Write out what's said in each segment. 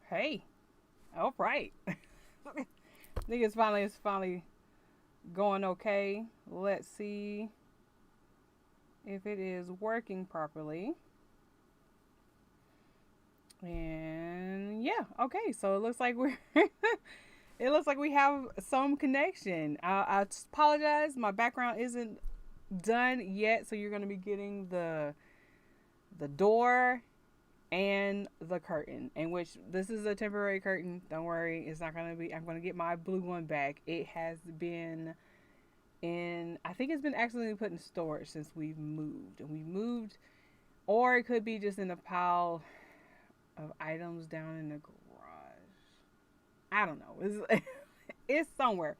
Hey, all right. I think it's finally going okay. Let's see if it is working properly. And yeah, okay. So it looks like we're it looks like we have some connection. I apologize. My background isn't done yet, so you're going to be getting the door and the curtain, in which this is a temporary curtain. Don't worry, it's not gonna be. I'm gonna get my blue one back. It has been in. I think it's been accidentally put in storage since we've moved, and we moved, or it could be just in a pile of items down in the garage. I don't know. It's somewhere.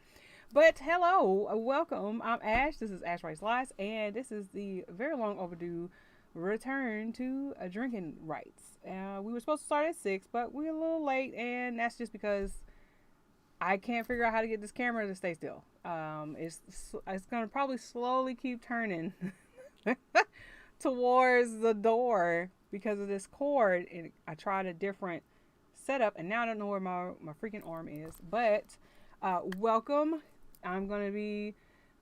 But hello, welcome. I'm Ash. This is Ash Rice Lies, and this is the very long overdue return to drinking rights. We were supposed to start at 6, but we're a little late, and that's just because I can't figure out how to get this camera to stay still. It's gonna probably slowly keep turning towards the door because of this cord. And I tried a different setup, and now I don't know where my freaking arm is. But welcome. I'm gonna be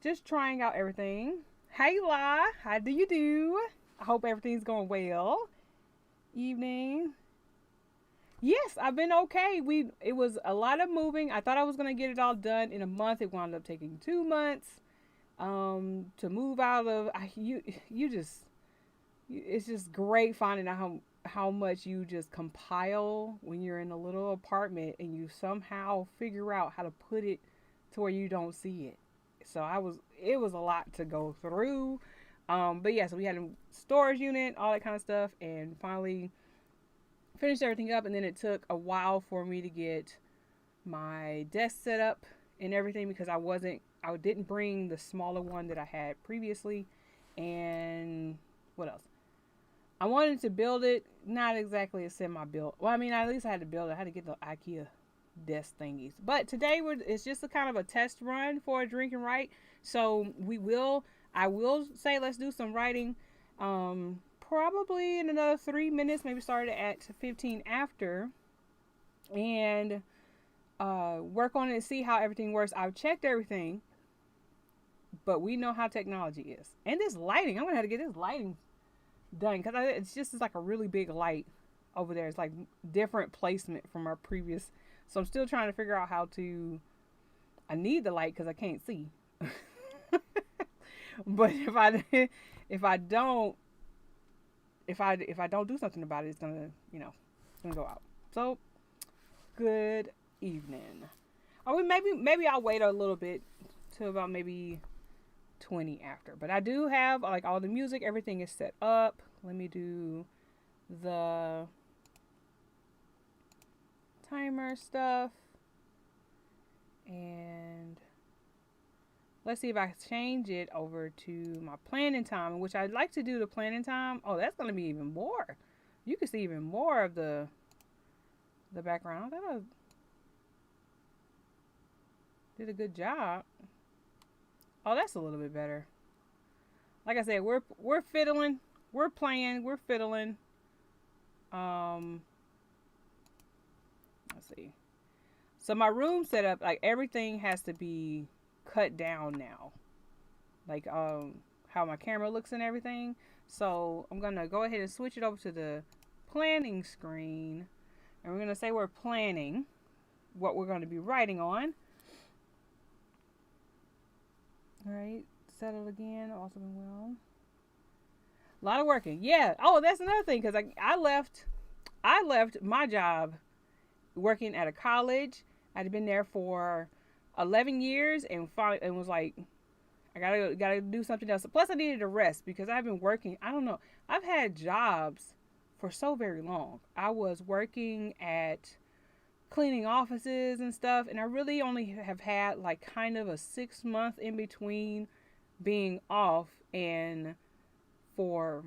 just trying out everything. Hey La, how do you do? I hope everything's going well. Evening. Yes, I've been okay. It was a lot of moving. I thought I was gonna get it all done in a month. It wound up taking 2 months to move out of. You just it's just great finding out how much you just compile when you're in a little apartment and you somehow figure out how to put it to where you don't see it. So it was a lot to go through. But yeah, so we had a storage unit, all that kind of stuff, and finally finished everything up. And then it took a while for me to get my desk set up and everything because I didn't bring the smaller one that I had previously. And what else? I wanted to build it, not exactly a semi-built. Well, I mean, at least I had to build it. I had to get the IKEA desk thingies. But today it's just a kind of a test run for drinking right. So I will say let's do some writing. Probably in another 3 minutes, maybe start at 15 after, and work on it and see how everything works. I've checked everything, but we know how technology is. And this lighting, I'm gonna have to get this lighting done because it's like a really big light over there. It's like different placement from our previous. So I'm still trying to figure out how to. I need the light because I can't see. But if I don't if I don't do something about it, it's gonna go out. So good evening. Or maybe I'll wait a little bit till about maybe 20 after. But I do have like all the music, everything is set up. Let me do the timer stuff. And let's see if I change it over to my planning time, which I'd like to do the planning time. Oh, that's going to be even more. You can see even more of the background. I did a good job. Oh, that's a little bit better. Like I said, we're fiddling, we're playing, we're fiddling. Let's see. So my room setup, like everything has to be cut down now. Like how my camera looks and everything. So I'm gonna go ahead and switch it over to the planning screen, and we're gonna say we're planning what we're gonna be writing on. All right, settle again. Also been well. A lot of working. Yeah. Oh, that's another thing because I left my job working at a college. I'd been there for 11 years and finally and was like, I gotta do something else. Plus, I needed a rest because I've been working. I don't know. I've had jobs for so very long. I was working at cleaning offices and stuff, and I really only have had like kind of a 6 month in between being off and for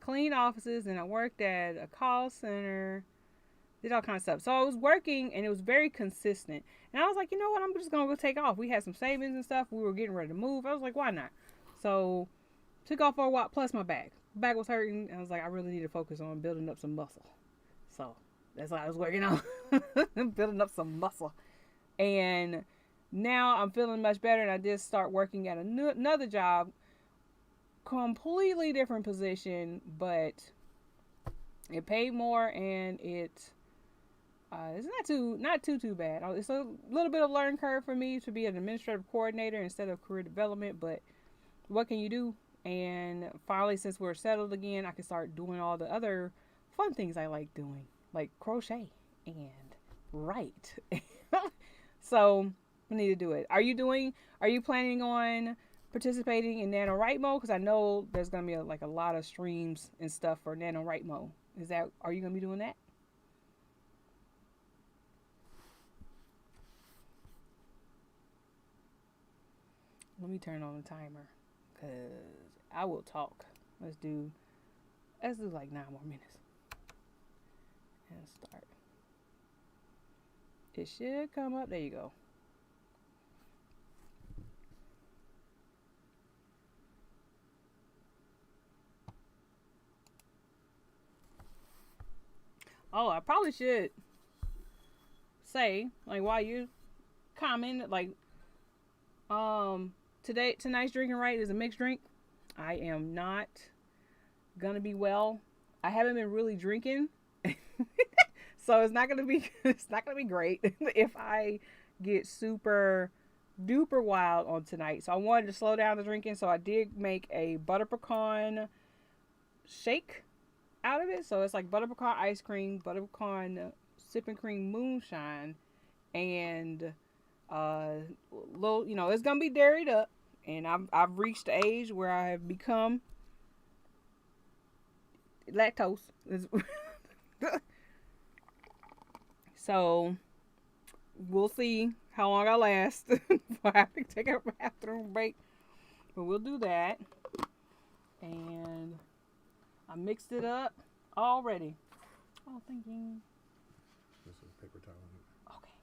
clean offices. And I worked at a call center, did all kinds of stuff. So I was working and it was very consistent. And I was like, you know what? I'm just going to go take off. We had some savings and stuff. We were getting ready to move. I was like, why not? So took off for a while. Plus my back was hurting. And I was like, I really need to focus on building up some muscle. So That's what I was working on. Building up some muscle. And now I'm feeling much better. And I did start working at another job, completely different position, but it paid more and it's not too bad. It's a little bit of learning curve for me to be an administrative coordinator instead of career development, but what can you do? And finally, since we're settled again, I can start doing all the other fun things I like doing, like crochet and write. So I need to do it. Are you planning on participating in NaNoWriMo? Because I know there's gonna be a lot of streams and stuff for NaNoWriMo. Are you gonna be doing that? Let me turn on the timer because I will talk. Let's do like 9 more minutes and start. It should come up. There you go. Oh, I probably should say, like, while you comment, like, tonight's drinking right is a mixed drink. I am not gonna be well. I haven't been really drinking, so it's not gonna be great if I get super duper wild on tonight. So I wanted to slow down the drinking, so I did make a butter pecan shake out of it. So it's like butter pecan ice cream, butter pecan sipping cream moonshine, and little, it's gonna be dairied up. And I've reached the age where I have become lactose. So we'll see how long I last before I have to take a bathroom break. But we'll do that. And I mixed it up already. Oh, thank you. There's a paper towel. Okay.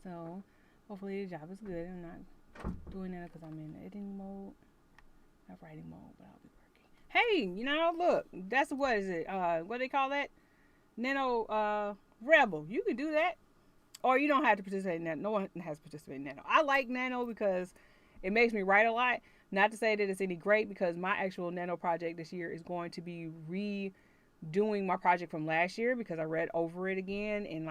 So hopefully the job is good. I'm not doing that because I'm in editing mode, not writing mode, but I'll be working. Hey, look, that's what is it? What do they call that? Nano Rebel. You can do that, or you don't have to participate in that. No one has to participate in Nano. I like Nano because it makes me write a lot. Not to say that it's any great, because my actual Nano project this year is going to be redoing my project from last year because I read over it again and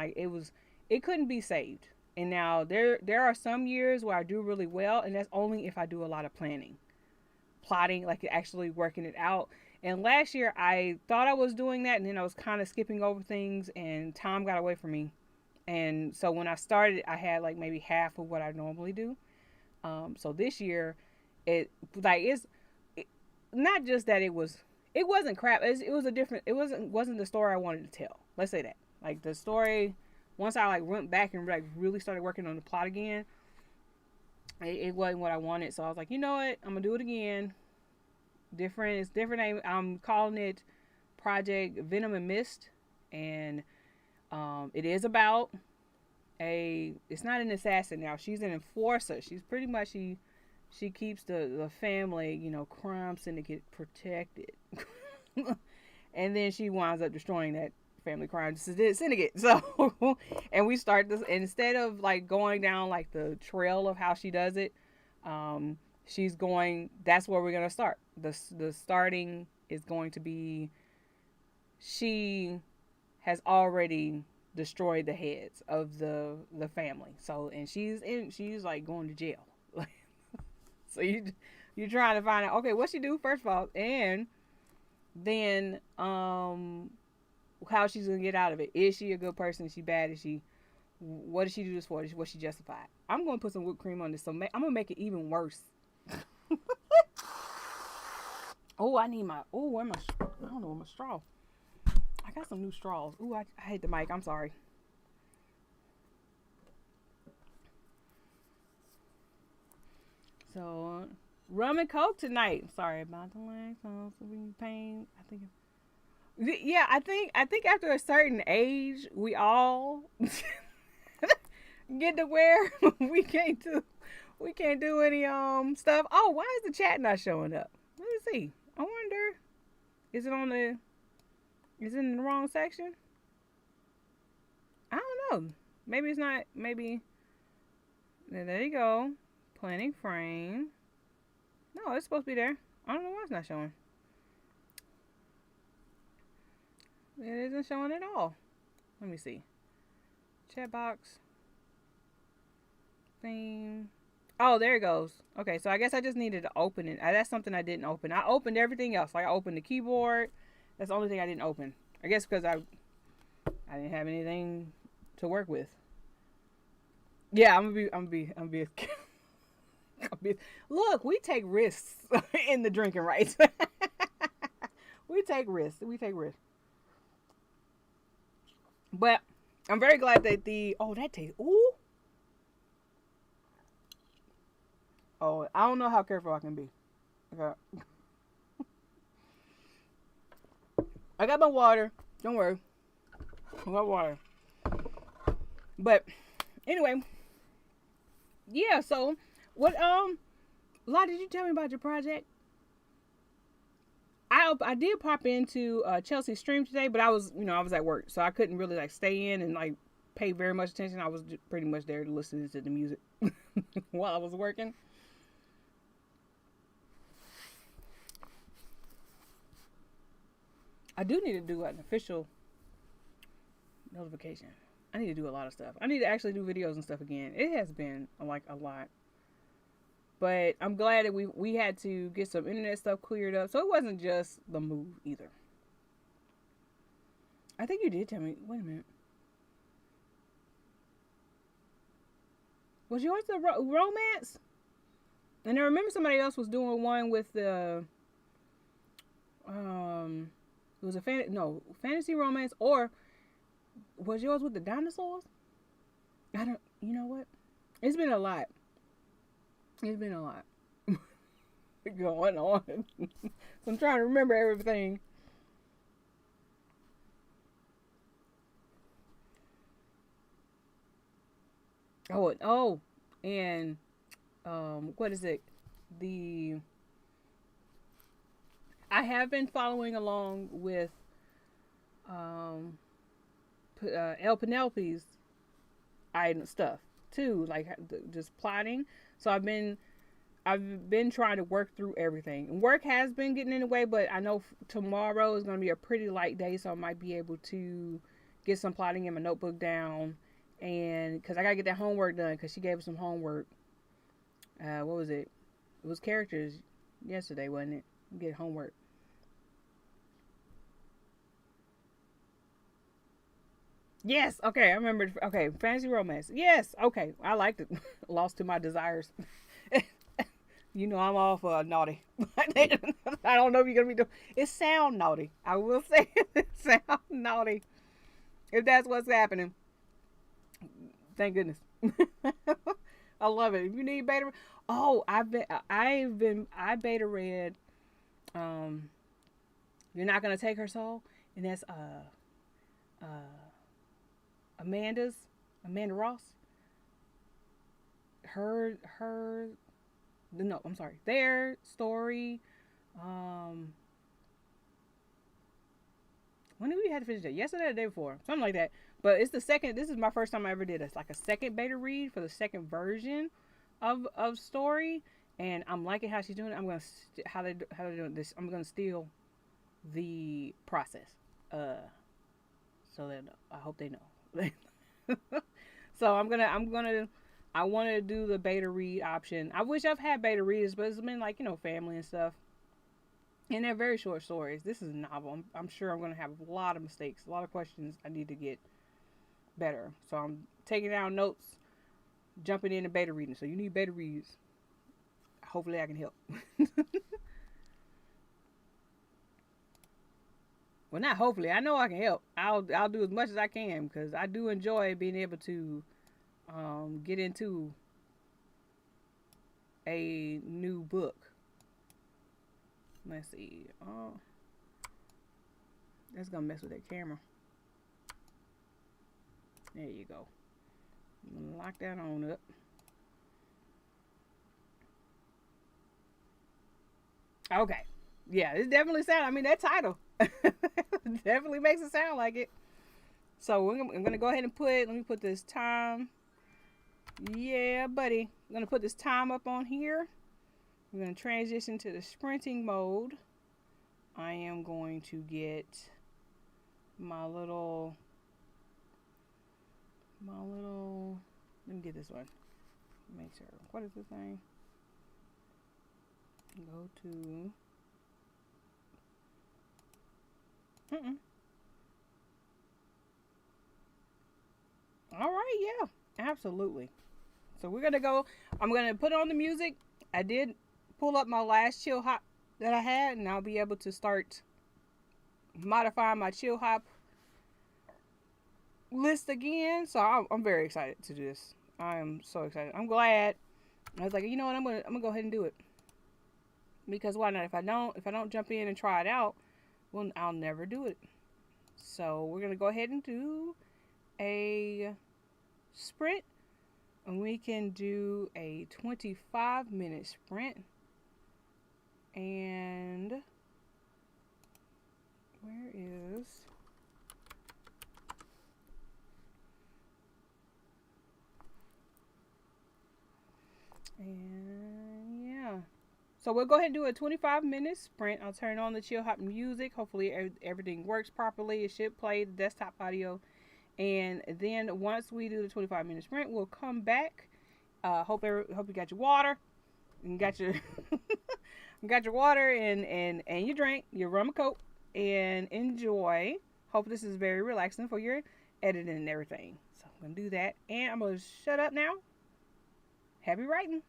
it couldn't be saved. And now there are some years where I do really well, and that's only if I do a lot of plotting, like actually working it out. And last year I thought I was doing that, and then I was kind of skipping over things, and time got away from me. And so when I started, I had like maybe half of what I normally do. So this year, it's not just that it wasn't crap. It was a different. It wasn't the story I wanted to tell. Let's say that. Like the story, once I went back and really started working on the plot again, it wasn't what I wanted. So I was like, you know what, I'm gonna do it again. It's different name. I'm calling it Project Venom and Mist, and it is about it's not an assassin now. She's an enforcer. She's pretty much she keeps the family, crime syndicate protected. And then she winds up destroying that family crime syndicate. So, and we start this, instead of going down the trail of how she does it, that's where we're going to start. The starting is going to be, she has already destroyed the heads of the family. So, and she's going to jail. So you're trying to find out, okay, what she do first of all, and then how she's gonna get out of it. Is she a good person? Is she bad? What does she do this for? Was she justified? I'm gonna put some whipped cream on this, so I'm gonna make it even worse. Oh, I need where my, I don't know where my straw. I got some new straws. Ooh, I hate the mic. I'm sorry. So, rum and coke tonight. Sorry about the lag. So, pain. I think after a certain age, we all get to where we can't do any stuff. Oh, why is the chat not showing up? Let me see. I wonder, is it on the? Is it in the wrong section? I don't know. Maybe it's not. Maybe. There you go. Planning frame. No, it's supposed to be there. I don't know why it's not showing. It isn't showing at all. Let me see. Chat box. Theme. Oh, there it goes. Okay, so I guess I just needed to open it. That's something I didn't open. I opened everything else. Like I opened the keyboard. That's the only thing I didn't open. I guess because I didn't have anything to work with. Yeah, I'm gonna be look, we take risks in the drinking rights. We take risks. But I'm very glad that that tastes. Ooh. Oh, I don't know how careful I can be. Okay. I got my water. Don't worry. I got water. But anyway, yeah. So what? La, did you tell me about your project? I did pop into Chelsea's stream today, but I was at work, so I couldn't really like stay in and like pay very much attention. I was pretty much there to listen to the music while I was working. I do need to do an official notification. I need to do a lot of stuff. I need to actually do videos and stuff again. It has been like a lot. But I'm glad that we had to get some internet stuff cleared up. So it wasn't just the move either. I think you did tell me. Wait a minute. Was yours the romance? And I remember somebody else was doing one with the it was a fantasy romance, or was yours with the dinosaurs? I don't. You know what? It's been a lot. Going on. So I'm trying to remember everything. And what is it? I have been following along with El Penelope's item stuff too, like just plotting. So I've been trying to work through everything. And work has been getting in the way, but I know tomorrow is going to be a pretty light day, so I might be able to get some plotting in my notebook down. And because I got to get that homework done, because she gave us some homework. What was it? It was characters yesterday, wasn't it? Get homework. Yes, okay, I remember. Okay, fantasy romance. Yes, okay, I liked it. Lost to my desires. You know I'm all for naughty. I don't know if you're gonna be doing. It sound naughty. I will say it sound naughty. If that's what's happening, thank goodness. I love it. If you need beta, I beta read. You're not gonna take her soul, and that's Amanda Ross. Their story. When did we have to finish that? Yesterday or the day before? Something like that. But it's the second. This is my first time I ever did this. Like a second beta read for the second version of story, and I'm liking how she's doing it. I'm gonna how they're doing this. I'm gonna steal the process. So that I hope they know. So I want to do the beta read option. I wish I've had beta readers, but it's been like, family and stuff. And they're very short stories. This is a novel. I'm sure I'm going to have a lot of mistakes, a lot of questions I need to get better. So I'm taking down notes, jumping into beta reading. So you need beta reads. Hopefully I can help. Well, not hopefully. I know I can help. I'll do as much as I can, because I do enjoy being able to get into a new book. Let's see. Oh, that's gonna mess with that camera. There you go. Lock that on up. Okay. Yeah, it's definitely sound. I mean, that title. Definitely makes it sound like it. So I'm gonna go ahead and let me put this time. Yeah, buddy. I'm gonna put this time up on here. I'm gonna transition to the sprinting mode. I am going to get my little, let me get this one. Make sure. What is this thing? Go to, All right, yeah, absolutely. So we're gonna go. I'm gonna put on the music. I did pull up my last chill hop that I had, and I'll be able to start modifying my chill hop list again. So I'm very excited to do this. I am so excited. I'm glad. I was like, you know what? I'm gonna go ahead and do it, because why not? If I don't jump in and try it out, well, I'll never do it. So we're gonna go ahead and do a sprint, and we can do a 25-minute sprint. And where is, and yeah, so we'll go ahead and do a 25-minute sprint. I'll turn on the chill hop music. Hopefully everything works properly. It should play the desktop audio. And then once we do the 25-minute sprint, we'll come back. Hope you got your water, and got your got your water and your drink, your rum and coke, and enjoy. Hope this is very relaxing for your editing and everything. So I'm gonna do that, and I'm gonna shut up now. Happy writing.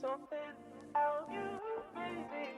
Something about you, baby.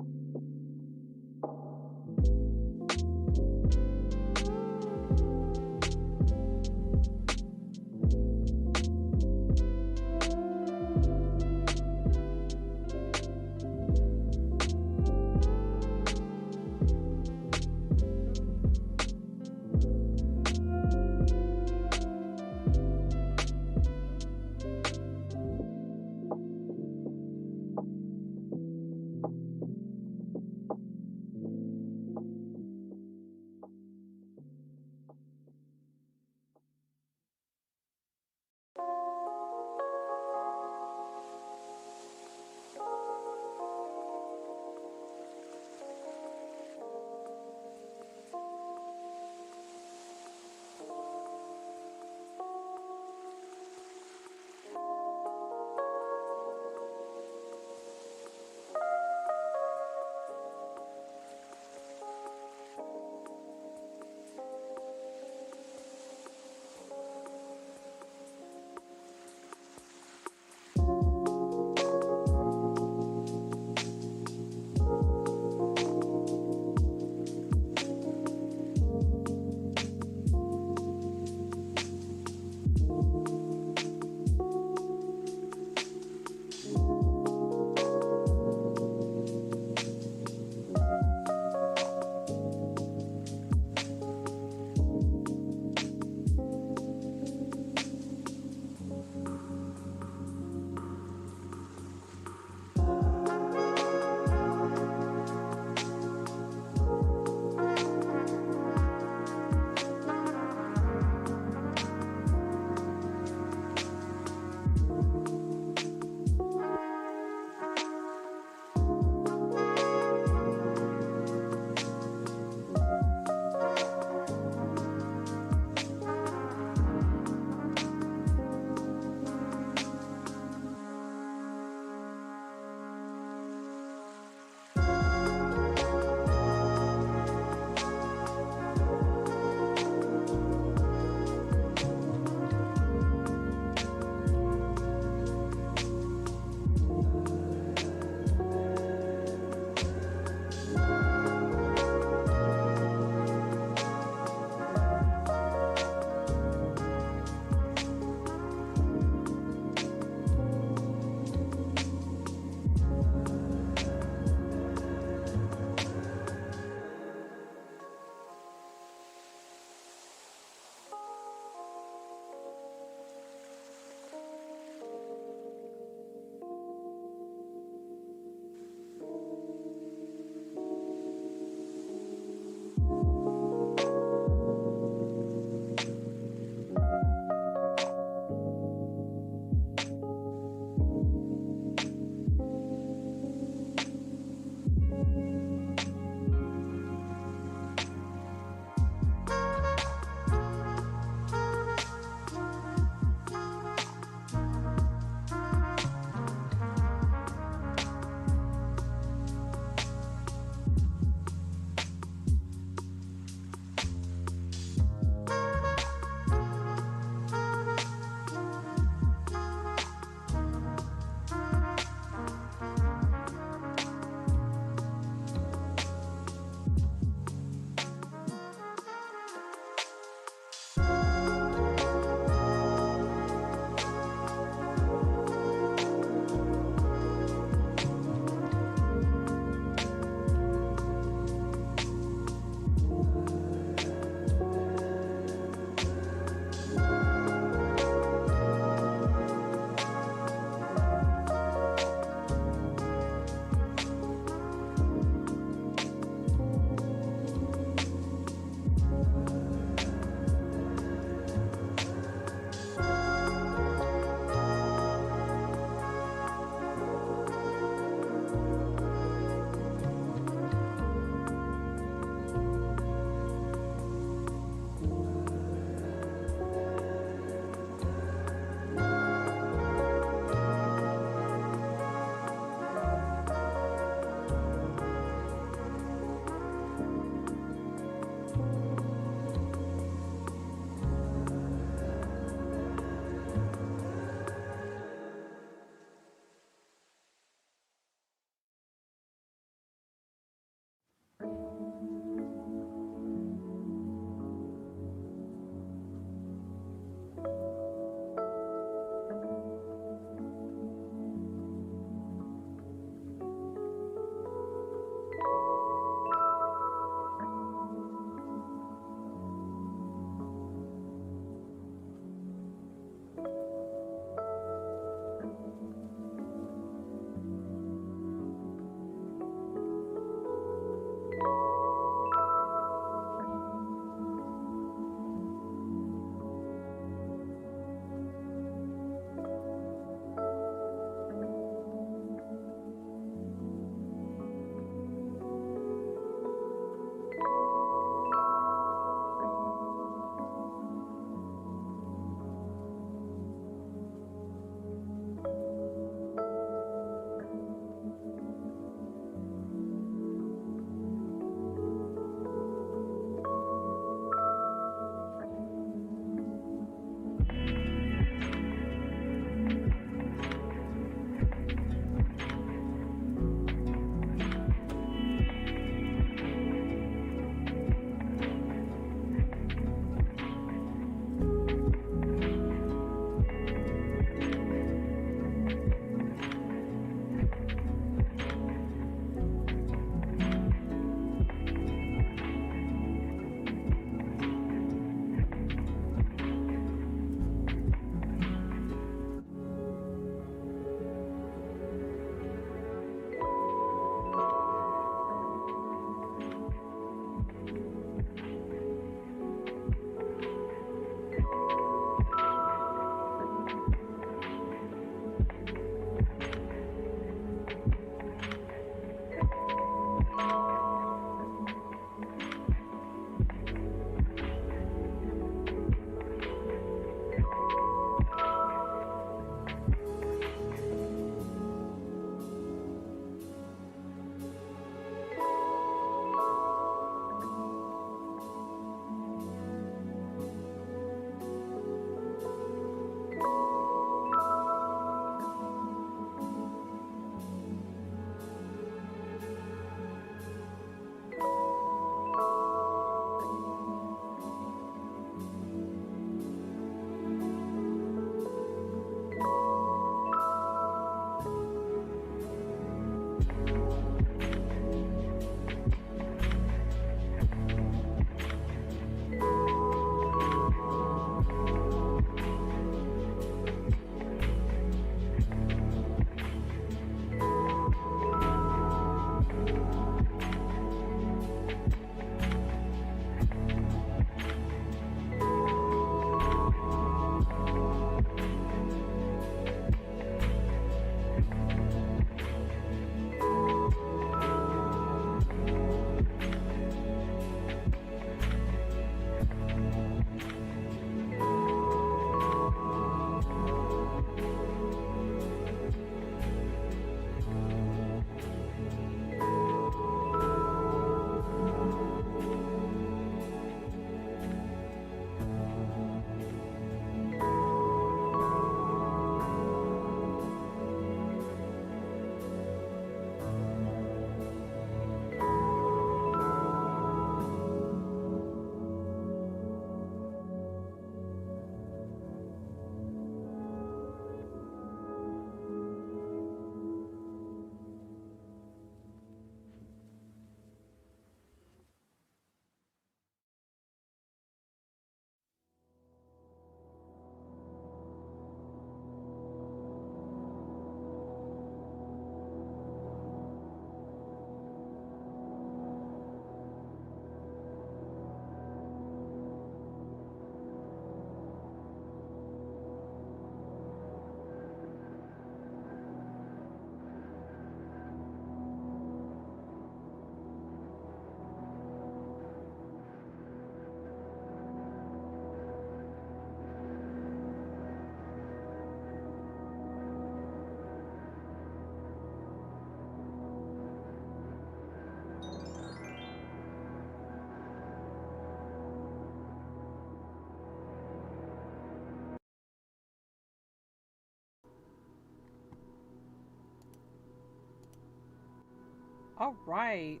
All right.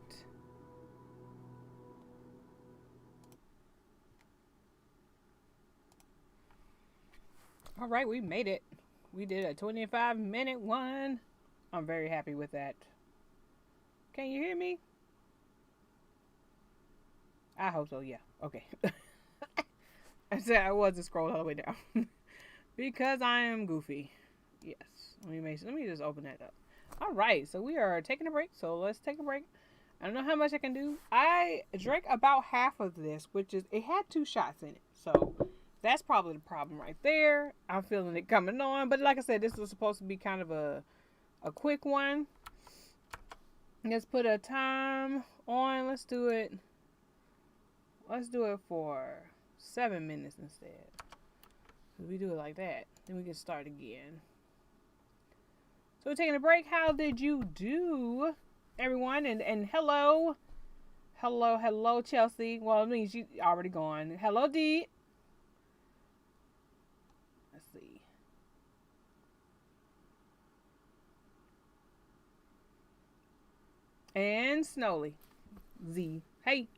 All right, we made it. We did a 25-minute one. I'm very happy with that. Can you hear me? I hope so, yeah. Okay. I said I wasn't scrolling all the way down. Because I am goofy. Yes. Let me just open that up. All right, so we are taking a break. So let's take a break. I don't know how much I can do. I drank about half of this, which is, it had 2 shots in it. So that's probably the problem right there. I'm feeling it coming on. But like I said, this was supposed to be kind of a quick one. Let's put a time on. Let's do it for 7 minutes instead. If we do it like that, then we can start again. So we're taking a break. How did you do, everyone? And hello. Hello, Chelsea. Well, it means you already gone. Hello, D. Let's see. And Snowly. Z. Hey.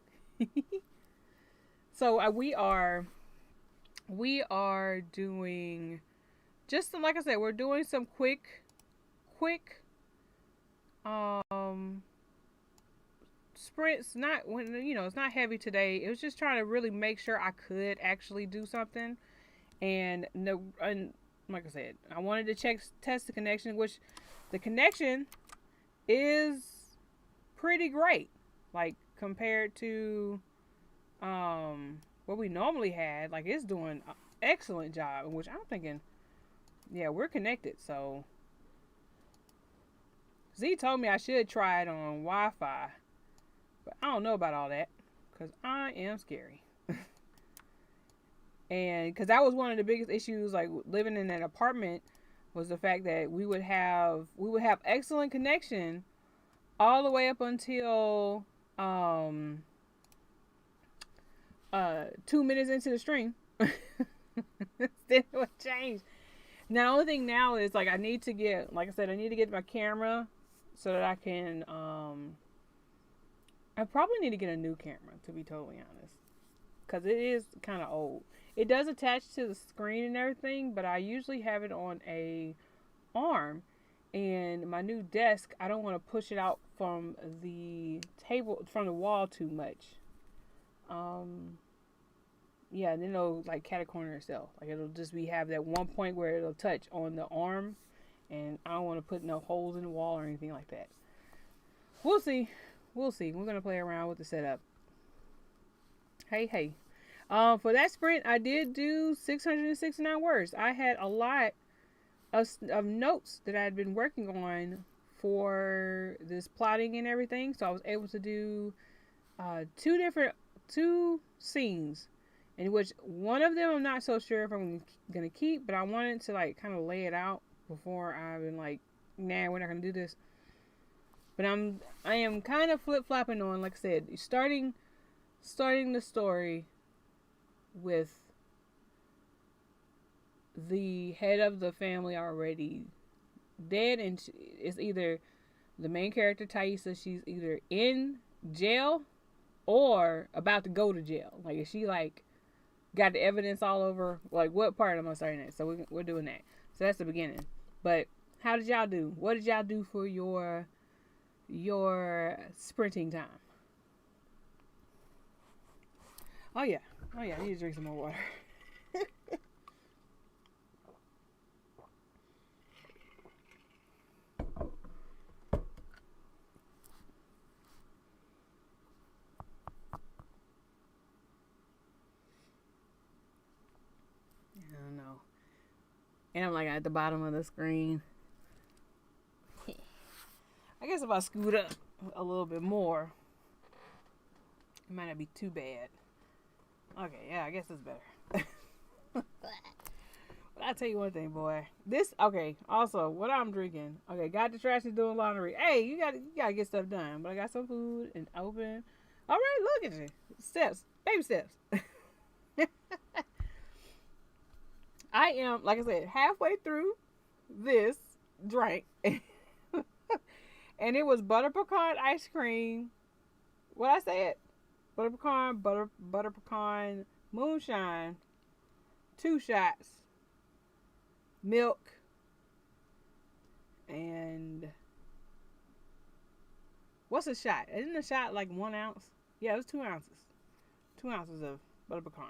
So we are doing, just like I said, we're doing some quick sprints. Not when, it's not heavy today. It was just trying to really make sure I could actually do something. And like I said, I wanted to test the connection, which the connection is pretty great, like compared to what we normally had. Like, it's doing an excellent job, which I'm thinking, yeah, we're connected. So Z told me I should try it on Wi-Fi, but I don't know about all that because I am scary. And because that was one of the biggest issues, like living in an apartment, was the fact that we would have excellent connection all the way up until 2 minutes into the stream. Then it would change. Now the only thing now is, like, I need to get my camera so that I can I probably need to get a new camera, to be totally honest, because it is kind of old. It does attach to the screen and everything, but I usually have it on a arm. And my new desk, I don't want to push it out from the wall too much. Yeah, and then it'll like cat a corner itself. Like, it'll just have that one point where it'll touch on the arm, and I don't want to put no holes in the wall or anything like that. We'll see. We're gonna play around with the setup. Hey. For that sprint, I did do 669 words. I had a lot of notes that I had been working on for this plotting and everything. So I was able to do two scenes, in which one of them I'm not so sure if I'm gonna keep, but I wanted to like kind of lay it out before I've been like, nah, we're not gonna do this. But I am kind of flip-flopping on, like I said, starting the story with the head of the family already dead, and it's either the main character Taissa, she's either in jail or about to go to jail. Like, is she like got the evidence all over? Like, what part am I starting at? So we're doing that. So that's the beginning. But how did y'all do? What did y'all do for your sprinting time? Oh yeah, I need to drink some more water. I don't know. And I'm like at the bottom of the screen. I guess if I scoot up a little bit more, it might not be too bad. Okay, yeah, I guess it's better. But I'll tell you one thing, boy. Also, what I'm drinking. Okay, got the trash and doing laundry. Hey, you gotta get stuff done. But I got some food and open. All right, look at you. Steps. Baby steps. I am, like I said, halfway through this drink. And it was butter pecan ice cream. What I said? Butter pecan moonshine, 2 shots, milk, and what's a shot? Isn't a shot like 1 ounce? Yeah, it was 2 ounces. 2 ounces of butter pecan.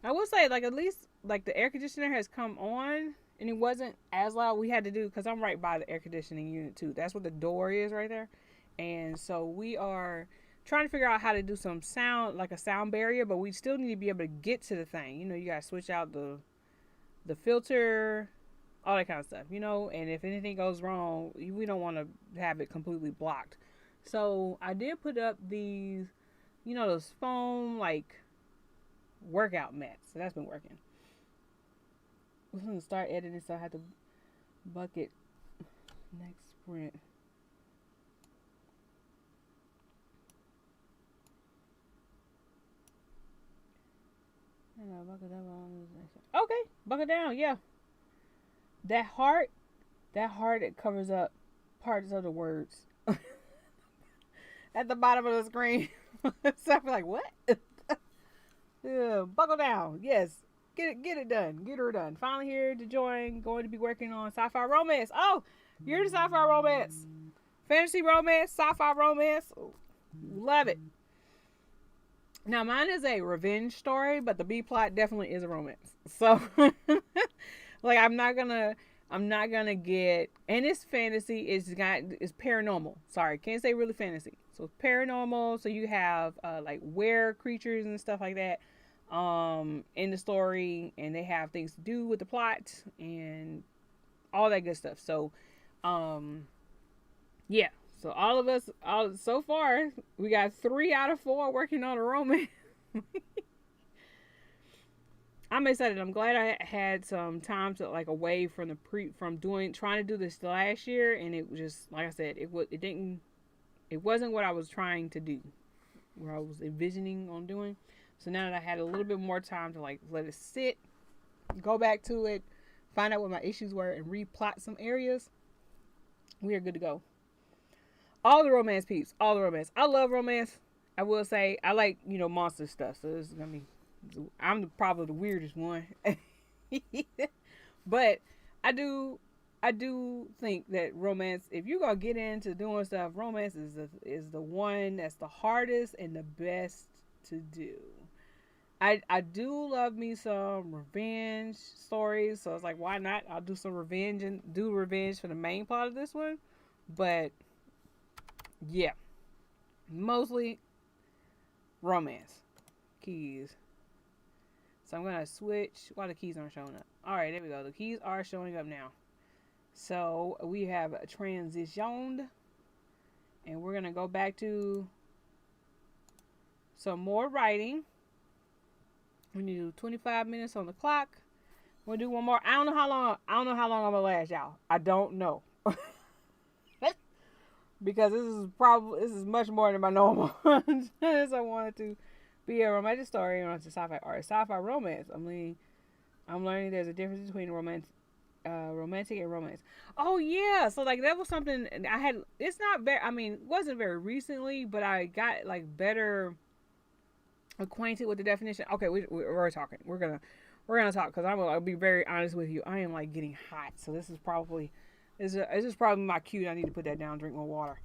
I will say, like, at least like the air conditioner has come on and it wasn't as loud. We had to do, because I'm right by the air conditioning unit too. That's what the door is right there. And so we are trying to figure out how to do some sound, like a sound barrier, but we still need to be able to get to the thing. You know, you got to switch out the filter, all that kind of stuff, you know, and if anything goes wrong, we don't want to have it completely blocked. So I did put up these, you know, those foam, like, workout mats. So that's been working. We're going to start editing, so I have to bucket next sprint. Okay, buckle down, yeah. That heart, it covers up parts of the words at the bottom of the screen. So I'm like, what? Yeah, buckle down. Yes, get it done. Get her done. Finally here to join. Going to be working on sci-fi romance. Oh, you're the sci-fi romance, fantasy romance, sci-fi romance. Love it. Now mine is a revenge story, but the B plot definitely is a romance. So, like, I'm not gonna get, and it's fantasy. It's paranormal. Sorry, can't say really fantasy. So it's paranormal. So you have like were creatures and stuff like that in the story, and they have things to do with the plot and all that good stuff. So yeah. So all of us, so far, we got 3 out of 4 working on a romance. I'm excited. I'm glad I had some time to, like, away from trying to do this last year, and it was just, like I said, it wasn't what I was trying to do, where I was envisioning on doing. So now that I had a little bit more time to, like, let it sit, go back to it, find out what my issues were, and replot some areas, we are good to go. All the romance peeps. All the romance. I love romance. I will say I like, you know, monster stuff. So this is gonna be, I'm probably the weirdest one. But I do think that romance, if you're gonna get into doing stuff, romance is the one that's the hardest and the best to do. I do love me some revenge stories, so it's like, why not? I'll do some revenge and do revenge for the main plot of this one. But yeah, mostly romance. Keys. So I'm going to switch while the keys aren't showing up. Alright, there we go. The keys are showing up now. So we have transitioned. And we're going to go back to some more writing. We need to do 25 minutes on the clock. We'll do one more. I don't know how long I'm going to last, y'all. I don't know. Because this is much more than my normal ones. I wanted to be a romantic story and it's a sci-fi art. Sci-fi romance. I'm learning there's a difference between romantic and romance. Oh yeah, so like that was something I had. It's not very. I mean, it wasn't very recently, but I got like better acquainted with the definition. Okay, we're talking. We're gonna talk because I'll be very honest with you. I am like getting hot, so this is probably. This is probably my cue. I need to put that down, drink more water.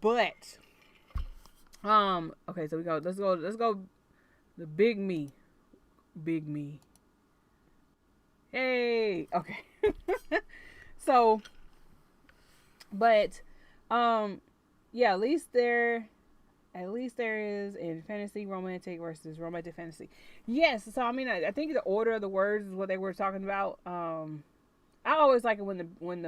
But, okay, so let's go, the big me. Big me. Hey, okay. So, but, yeah, at least there is in fantasy, romantic versus romantic fantasy. Yes, so I mean, I think the order of the words is what they were talking about. I always like it when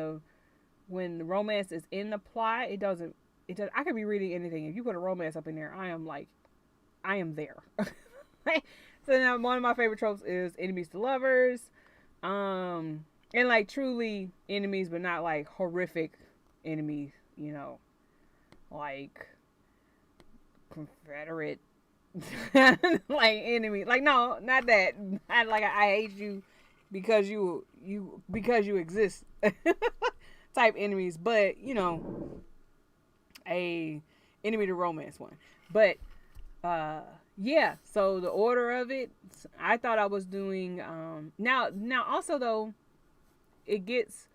the romance is in the plot. It does. I could be reading anything. If you put a romance up in there, I am there. So now one of my favorite tropes is enemies to lovers. And like truly enemies, but not like horrific enemies, you know, like Confederate like enemy. Like, no, not that. I hate you because you exist type enemies, but you know, a enemy to romance one. But yeah, so the order of it, I thought I was doing now also though it gets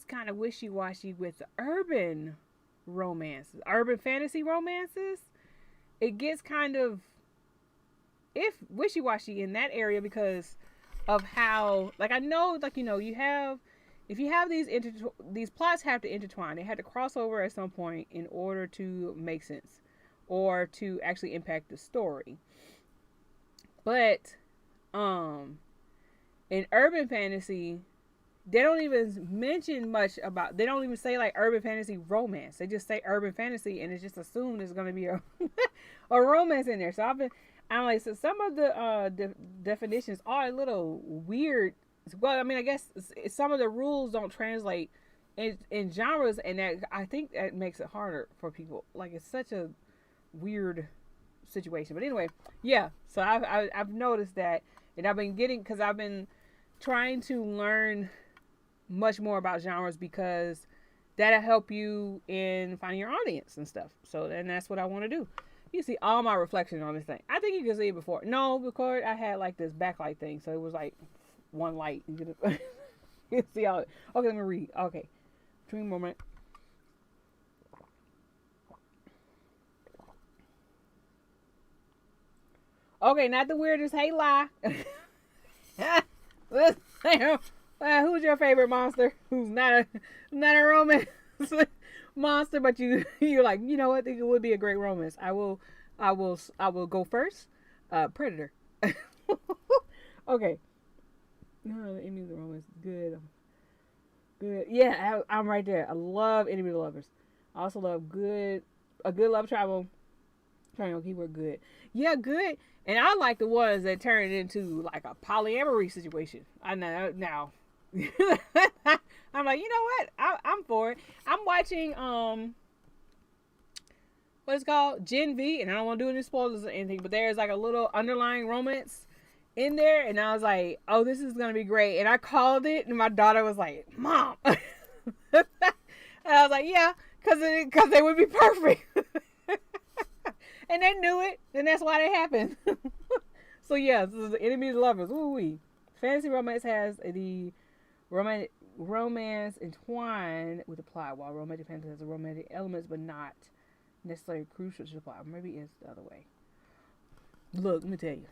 kind of wishy-washy with the urban romances, urban fantasy romances. It gets kind of if wishy-washy in that area because of how, like, I know, like, you know, you have, if you have these plots have to intertwine. They had to cross over at some point in order to make sense or to actually impact the story. But in urban fantasy, they don't even mention much about, they don't even say like urban fantasy romance. They just say urban fantasy and it's just assumed there's going to be a a romance in there. So I'm like, so some of the definitions are a little weird. Well, I mean, I guess some of the rules don't translate in genres, and that, I think that makes it harder for people. Like, it's such a weird situation. But anyway, yeah. So I've noticed that, and I've been getting, because I've been trying to learn much more about genres because that'll help you in finding your audience and stuff. So then that's what I want to do. You see all my reflection on this thing. I think you can see it before. No, because I had like this backlight thing, so it was like one light. You can see all it. Okay, let me read. Okay, dream moment. Okay, not the weirdest. Hey, lie. Who's your favorite monster? Who's not a romance monster, but you're like, you know what? I think it would be a great romance. I will go first. Predator. Okay. No, the enemy of the romance is good. Good. Yeah, I'm right there. I love enemy of the lovers. I also love a good love triangle. Triangle keyword good. Yeah, good. And I like the ones that turn it into like a polyamory situation. I know now. I'm like, you know what? I'm for it. I'm watching what it's called, Gen V, and I don't want to do any spoilers or anything, but there's like a little underlying romance in there, and I was like, oh, this is gonna be great. And I called it, and my daughter was like, Mom. And I was like, yeah, because they would be perfect. And they knew it, and that's why they happened. So yeah, this is the enemies lovers. Ooh-wee. Fantasy romance has the romance entwined with the plot, while romantic fantasy has the romantic elements, but not necessarily crucial to the plot. Maybe it's the other way. Look, let me tell you.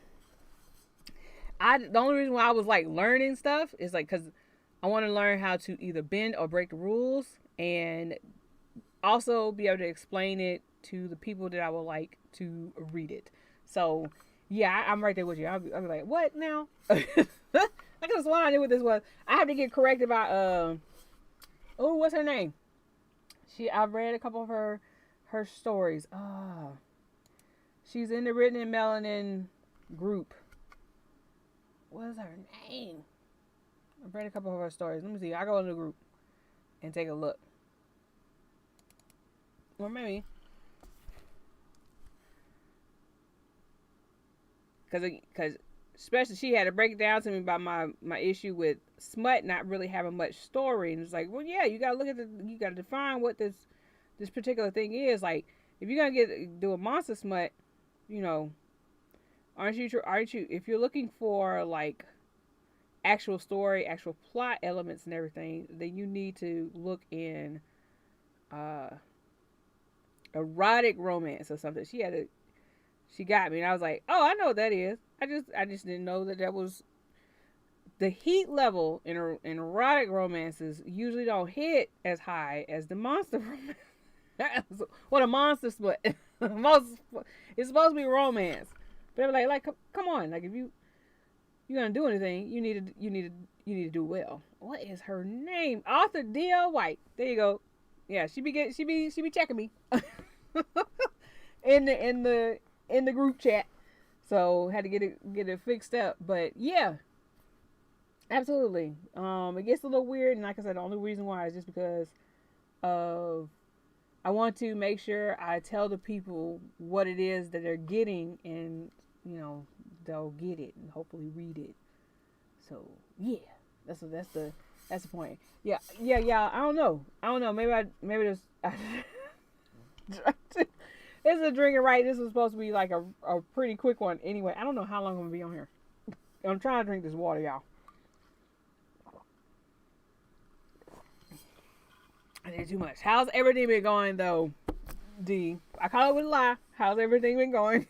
The only reason why I was like learning stuff is like because I want to learn how to either bend or break the rules, and also be able to explain it to the people that I would like to read it. So yeah, I'm right there with you. I'll be like, what now? Like this one I knew what this was. I have to get corrected by oh, what's her name? I've read a couple of her stories. She's in the Written in Melanin group. What is her name? I've read a couple of her stories. Let me see. I go in the group and take a look. Or maybe because especially she had to break it down to me about my issue with smut not really having much story, and it's like, well, yeah, you gotta look at you gotta define what this particular thing is. Like, if you're gonna do a monster smut, you know, aren't you if you're looking for like actual story, actual plot elements and everything, then you need to look in erotic romance or something. She got me, and I was like, oh, I know what that is. I just didn't know that was the heat level in erotic romances usually don't hit as high as the monster romance. What a monster split. It's supposed to be romance, but they're like, come on, like if you're gonna do anything, you need to do well. What is her name? Author D.L. White. There you go. Yeah, she be checking me in the group chat. So had to get it fixed up. But yeah, absolutely. It gets a little weird, and like I said, the only reason why is just because of I want to make sure I tell the people what it is that they're getting, and they'll get it and hopefully read it. So yeah, that's the That's the point. Yeah. I don't know. Maybe there's. It's a drinking right. This was supposed to be like a pretty quick one. Anyway, I don't know how long I'm gonna be on here. I'm trying to drink this water, y'all. I did too much. How's everything been going though, D? I caught up with a lie. How's everything been going?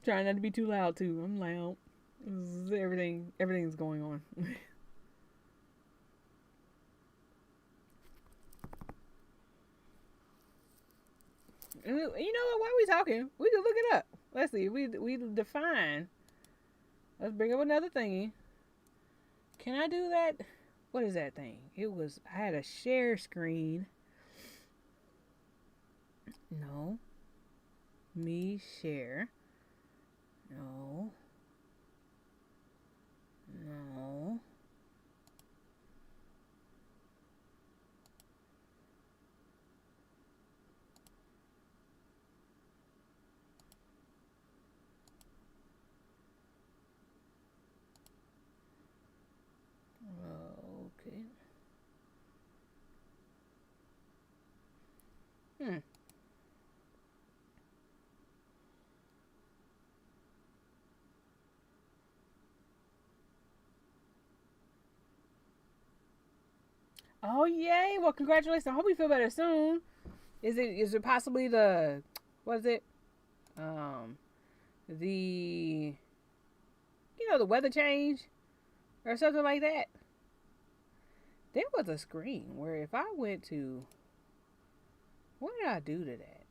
Trying not to be too loud too. I'm loud. Everything's going on. You know what? While we talking, we can look it up. Let's see. We define. Let's bring up another thingy. Can I do that? What is that thing? I had a share screen. No. Me share. No. No. Okay. Oh yay! Well, congratulations. I hope you feel better soon. Is it possibly what is it? The the weather change or something like that. There was a screen where if I went to what did I do to that?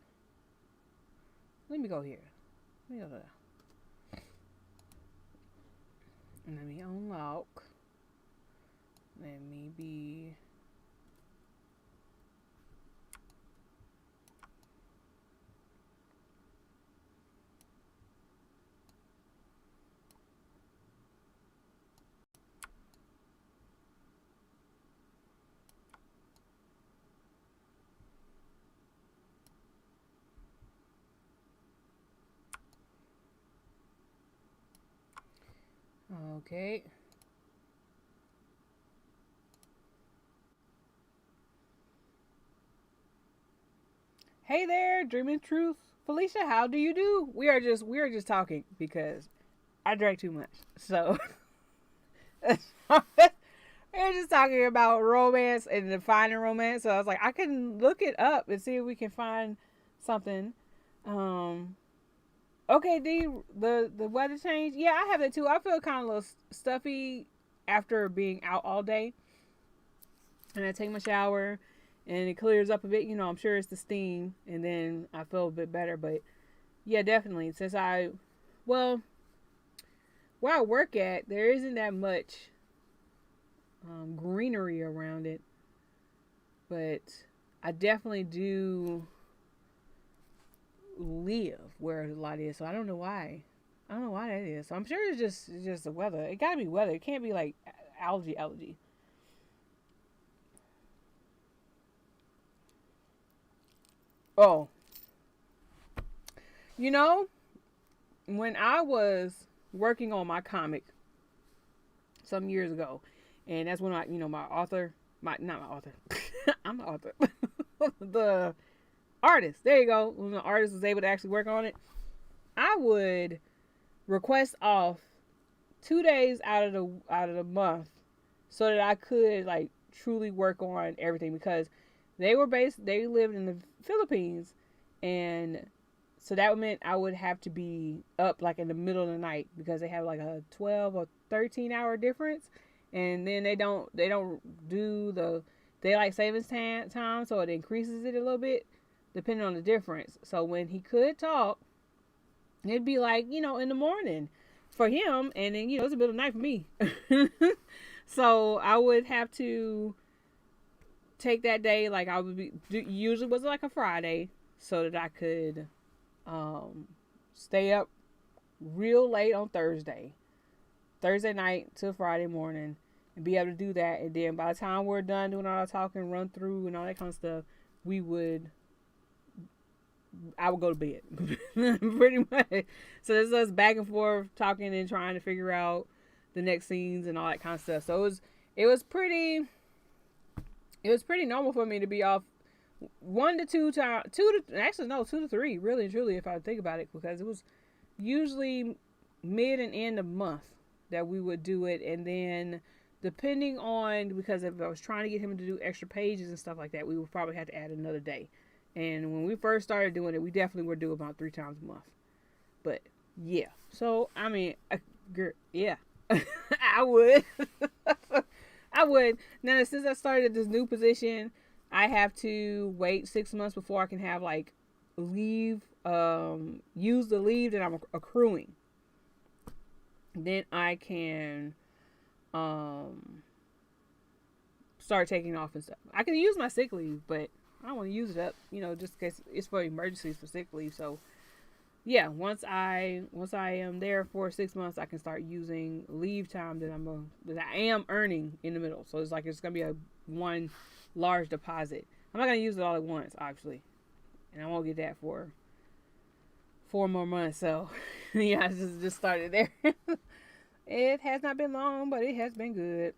Let me go here. Let me go there. Let me unlock. Let me be. Okay. Hey there, Dreaming Truth. Felicia, how do you do? We are just talking because I drank too much. So we're just talking about romance and defining romance. So I was like, I can look it up and see if we can find something. Okay, the weather change. Yeah, I have it too. I feel kind of a little stuffy after being out all day. And I take my shower and it clears up a bit. I'm sure it's the steam, and then I feel a bit better. But yeah, definitely. Where I work at, there isn't that much greenery around it, but I definitely do live where a lot is. So I don't know why. I don't know why that is. So I'm sure it's just the weather. It gotta be weather. It can't be like allergy. Oh, when I was working on my comic some years ago, and that's when my author, not my author, I'm the author, the artist. There you go. When the artist was able to actually work on it, I would request off 2 days out of the month so that I could like truly work on everything, because they lived in the Philippines, and so that meant I would have to be up like in the middle of the night because they have like a 12 or 13-hour difference, and then they don't do the daylight savings time, so it increases it a little bit depending on the difference. So when he could talk, it'd be like in the morning for him, and then it's the middle of the night for me. So I would have to take that day, like I would be usually was like a Friday, so that I could stay up real late on Thursday night till Friday morning, and be able to do that. And then by the time we're done doing all the talking, run through and all that kind of stuff, I would go to bed. Pretty much. So it's us back and forth talking and trying to figure out the next scenes and all that kind of stuff. So it was pretty normal for me to be off 1 to 2 times, 2 to 3, really and truly, if I think about it, because it was usually mid and end of month that we would do it, and then depending on, because if I was trying to get him to do extra pages and stuff like that, we would probably have to add another day. And when we first started doing it, we definitely were doing about 3 times a month. But yeah, so I mean, yeah, I would. I would. Now, since I started this new position, I have to wait 6 months before I can have like leave, use the leave that I'm accruing. Then I can start taking off and stuff. I can use my sick leave, but I don't want to use it up, just in case it's for emergencies for sick leave. So yeah, once I am there for 6 months, I can start using leave time that I am earning in the middle. So it's like it's gonna be a one large deposit. I'm not gonna use it all at once, obviously, and I won't get that for 4 more months. So yeah, I just started there. It has not been long, but it has been good.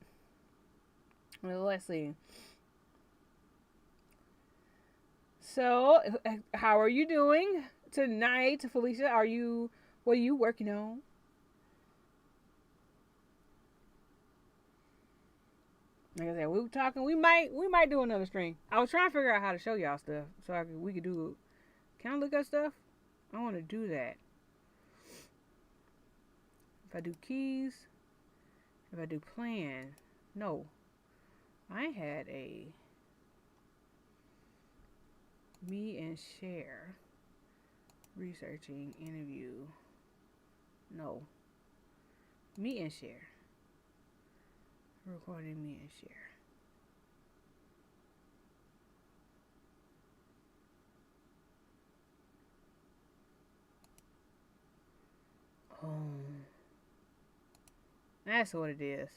Well, let's see. So, how are you doing tonight, Felicia? What are you working on? Like I said, we were talking. We might do another stream. I was trying to figure out how to show y'all stuff, so we could do. Can I look at stuff? I want to do that. If I do keys, if I do plan, no. I had a me and share researching interview. No. Me and share. Recording me and share. Oh. That's what it is.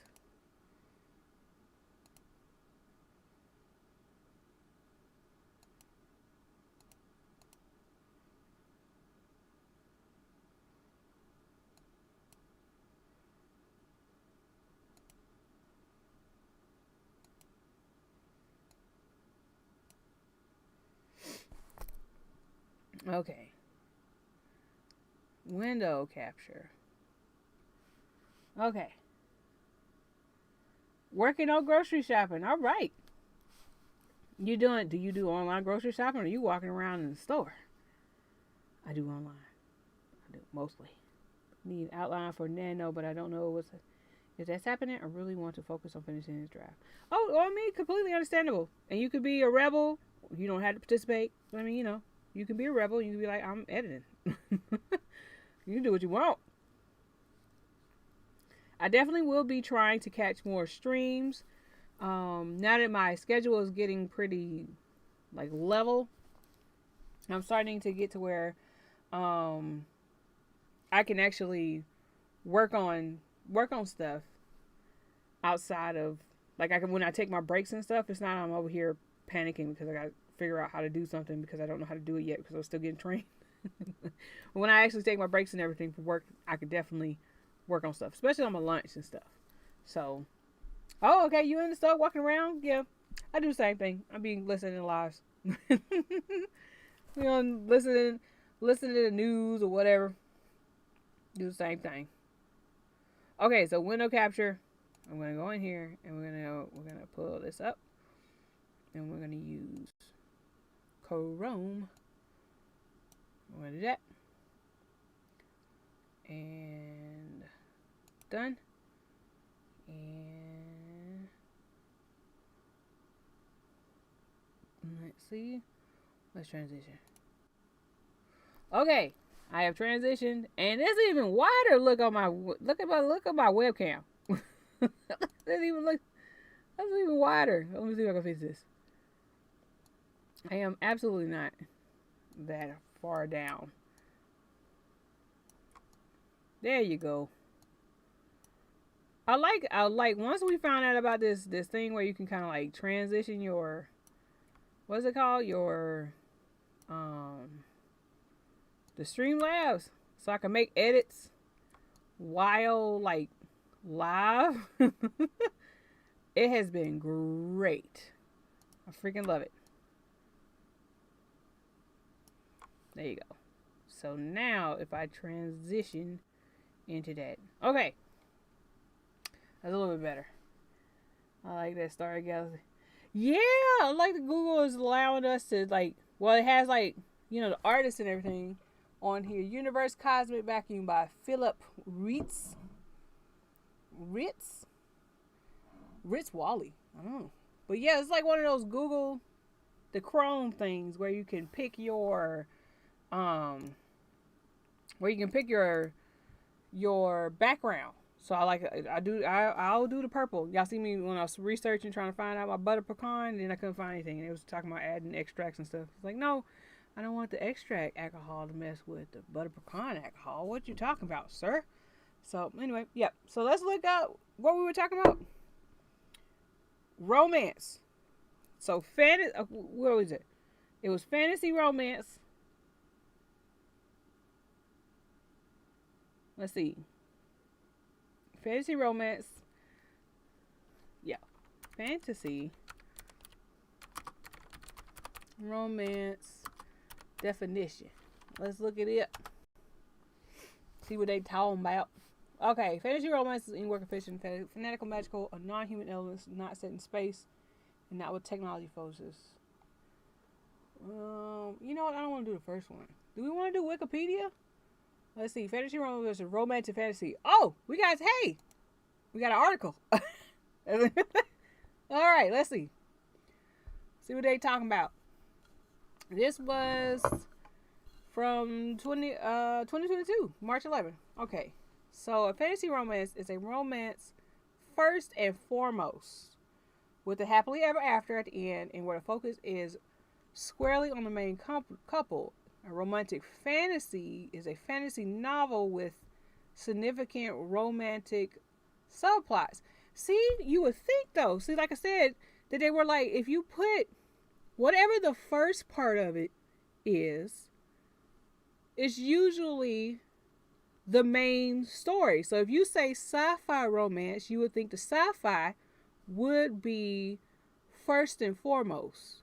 Okay. Window capture. Okay. Working on grocery shopping. All right. Do you do online grocery shopping, or are you walking around in the store? I do online. I do mostly. Need outline for Nano, but I don't know if that's happening. I really want to focus on finishing this draft. Oh, well, I mean, completely understandable. And you could be a rebel. You don't have to participate. I mean, you can be a rebel. You can be like, I'm editing. You can do what you want. I definitely will be trying to catch more streams. Now that my schedule is getting pretty like level, I'm starting to get to where I can actually work on stuff outside of like when I take my breaks and stuff. It's not I'm over here panicking because I got to figure out how to do something because I don't know how to do it yet because I'm still getting trained. When I actually take my breaks and everything for work, I could definitely work on stuff, especially on my lunch and stuff. So, oh, okay, you in the store walking around? Yeah, I do the same thing. I be listening to lives. Listening to the news or whatever. Do the same thing. Okay, so window capture. I'm gonna go in here and we're gonna pull this up, and we're gonna use Chrome. We're gonna do that, and done. And let's see. Let's transition. Okay, I have transitioned, and it's even wider. Look at my webcam. That's even wider. Let me see if I can fix this. I am absolutely not that far down. There you go. I like once we found out about this thing where you can kind of like transition your, what's it called, your the Streamlabs, so I can make edits while like live. It has been great. I freaking love it. There you go. So now if I transition into that. Okay. That's a little bit better. I like that Star Galaxy. Yeah, I like that Google is allowing us to like, well, it has like, the artists and everything on here. Universe Cosmic Vacuum by Philip Ritz. Ritz Wally. I don't know. But yeah, it's like one of those Google, the Chrome things where you can pick your, background. So I'll do the purple. Y'all see me when I was researching trying to find out my butter pecan, and then I couldn't find anything. And it was talking about adding extracts and stuff. It's like, no, I don't want the extract alcohol to mess with the butter pecan alcohol. What you talking about, sir? So anyway, yep. So let's look up what we were talking about. Romance. So what was it? It was fantasy romance. Let's see. Fantasy romance. Yeah. Fantasy romance definition. Let's look at it. See what they talking about. Okay, fantasy romance is any work of fiction, fanatical, magical, or non-human elements, not set in space, and not with technology focuses. You know what? I don't want to do the first one. Do we want to do Wikipedia? Let's see. Fantasy romance versus romantic fantasy. Oh, we got an article. All right, let's see. See what they talking about. This was from 2022, March 11th. Okay. So a fantasy romance is a romance first and foremost with a happily ever after at the end, and where the focus is squarely on the main couple. A romantic fantasy is a fantasy novel with significant romantic subplots. See, you would think though, like I said, that they were like, if you put whatever the first part of it is, it's usually the main story. So if you say sci-fi romance, you would think the sci-fi would be first and foremost.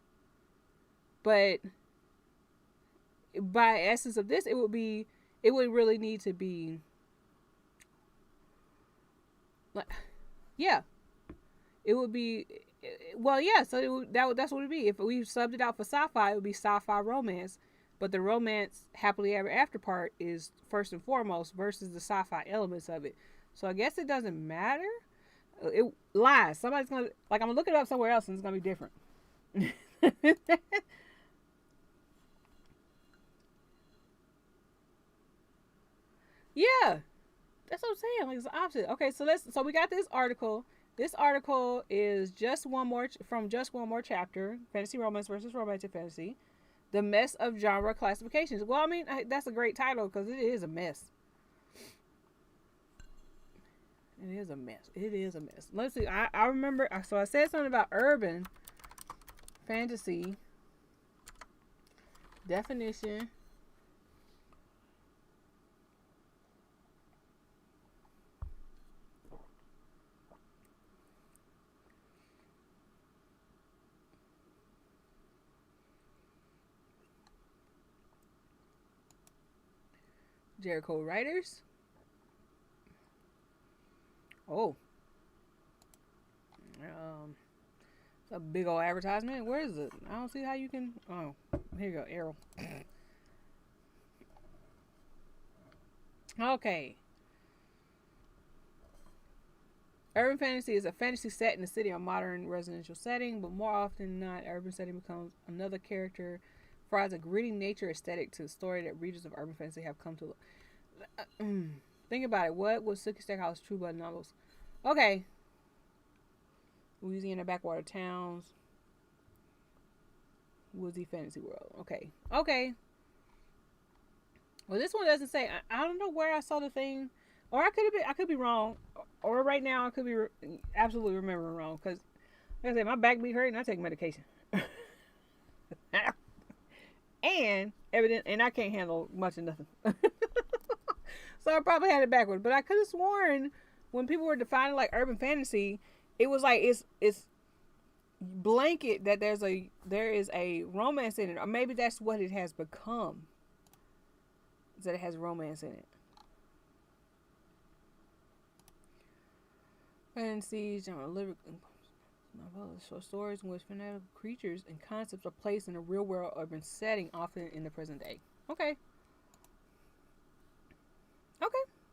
But by essence of this, it would really need to be like, yeah, it would be, well, yeah, so that's what it would be. If we subbed it out for sci-fi, it would be sci-fi romance. But the romance happily ever after part is first and foremost versus the sci-fi elements of it. So I guess it doesn't matter. It lies. Somebody's gonna I'm gonna look it up somewhere else and it's gonna be different. Yeah, that's what I'm saying. Like, it's the opposite. Okay, so we got this article. This article is just one more chapter: fantasy romance versus romantic fantasy. The mess of genre classifications. Well, I mean, that's a great title because it is a mess. It is a mess. Let's see. I remember. So I said something about urban fantasy definition. Jericho Writers. Oh. It's a big old advertisement. Where is it? I don't see how you can. Oh, here you go, Errol. Okay. Urban fantasy is a fantasy set in the city or modern residential setting, but more often than not, urban setting becomes another character, provides a gritty nature aesthetic to the story that readers of urban fantasy have come to. Think about it. What was Sookie Stackhouse True Blood novels? Okay. Louisiana backwater towns. Woodsy fantasy world. Okay. Well, this one doesn't say. I don't know where I saw the thing, or I could be wrong, or right now I could be absolutely remembering wrong. Because, like I said, my back be hurting. I take medication, and I can't handle much of nothing. So I probably had it backwards. But I could have sworn when people were defining like urban fantasy, it was like it's blanket that there is a romance in it, or maybe that's what it has become. Is that it has romance in it. Fantasy genre lyric novellas, short stories in which fanatical creatures and concepts are placed in a real world urban setting, often in the present day. Okay.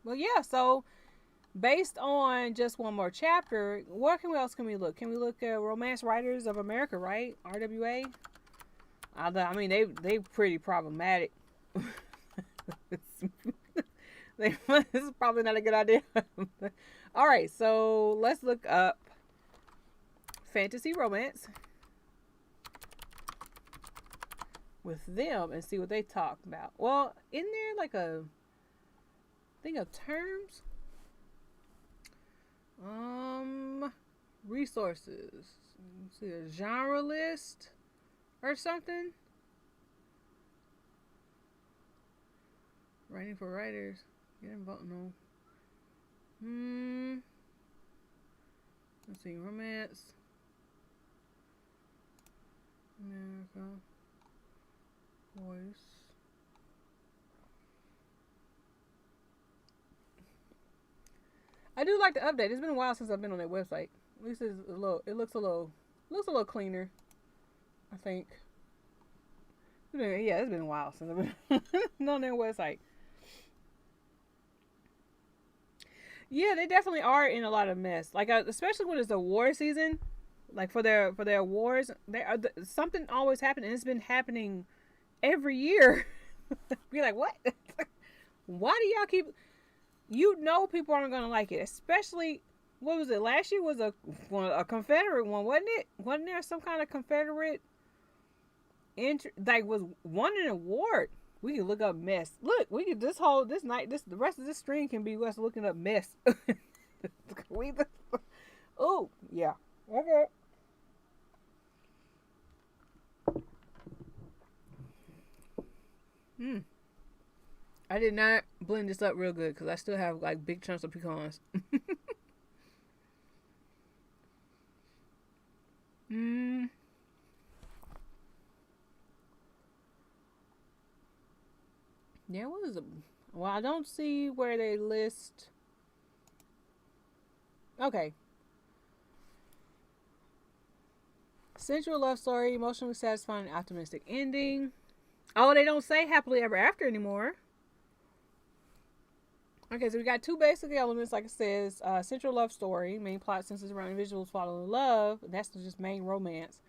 Well, yeah. So, based on just one more chapter, what else can we look? Can we look at Romance Writers of America, right? RWA. I mean, they pretty problematic. This is probably not a good idea. All right, so let's look up fantasy romance with them and see what they talk about. Well, isn't there like a thing of terms? Resources. Let's see, a genre list or something. Writing for writers. Get involved. No. Let's see, romance. America. Voice. I do like the update. It's been a while since I've been on that website. At least it's a little. It looks a little cleaner. I think. Yeah, it's been a while since I've been on their website. Yeah, they definitely are in a lot of mess. Like especially when it's award season, like for their awards, something always happens, and it's been happening every year. Be like, what? Why do y'all keep? You know, people aren't gonna like it, especially. What was it? Last year was a Confederate one, wasn't it? Wasn't there some kind of Confederate? Was won an award. We can look up mess. Look, we can this night. The rest of this stream can be us looking up mess. Oh yeah. Okay. I did not blend this up real good because I still have like big chunks of pecans. Yeah, what is it? Well, I don't see where they list. Okay. Sensual love story, emotionally satisfying, optimistic ending. Oh, they don't say happily ever after anymore. Okay, so we got two basic elements, like it says. Central love story, main plot centers around individuals following love. That's just main romance.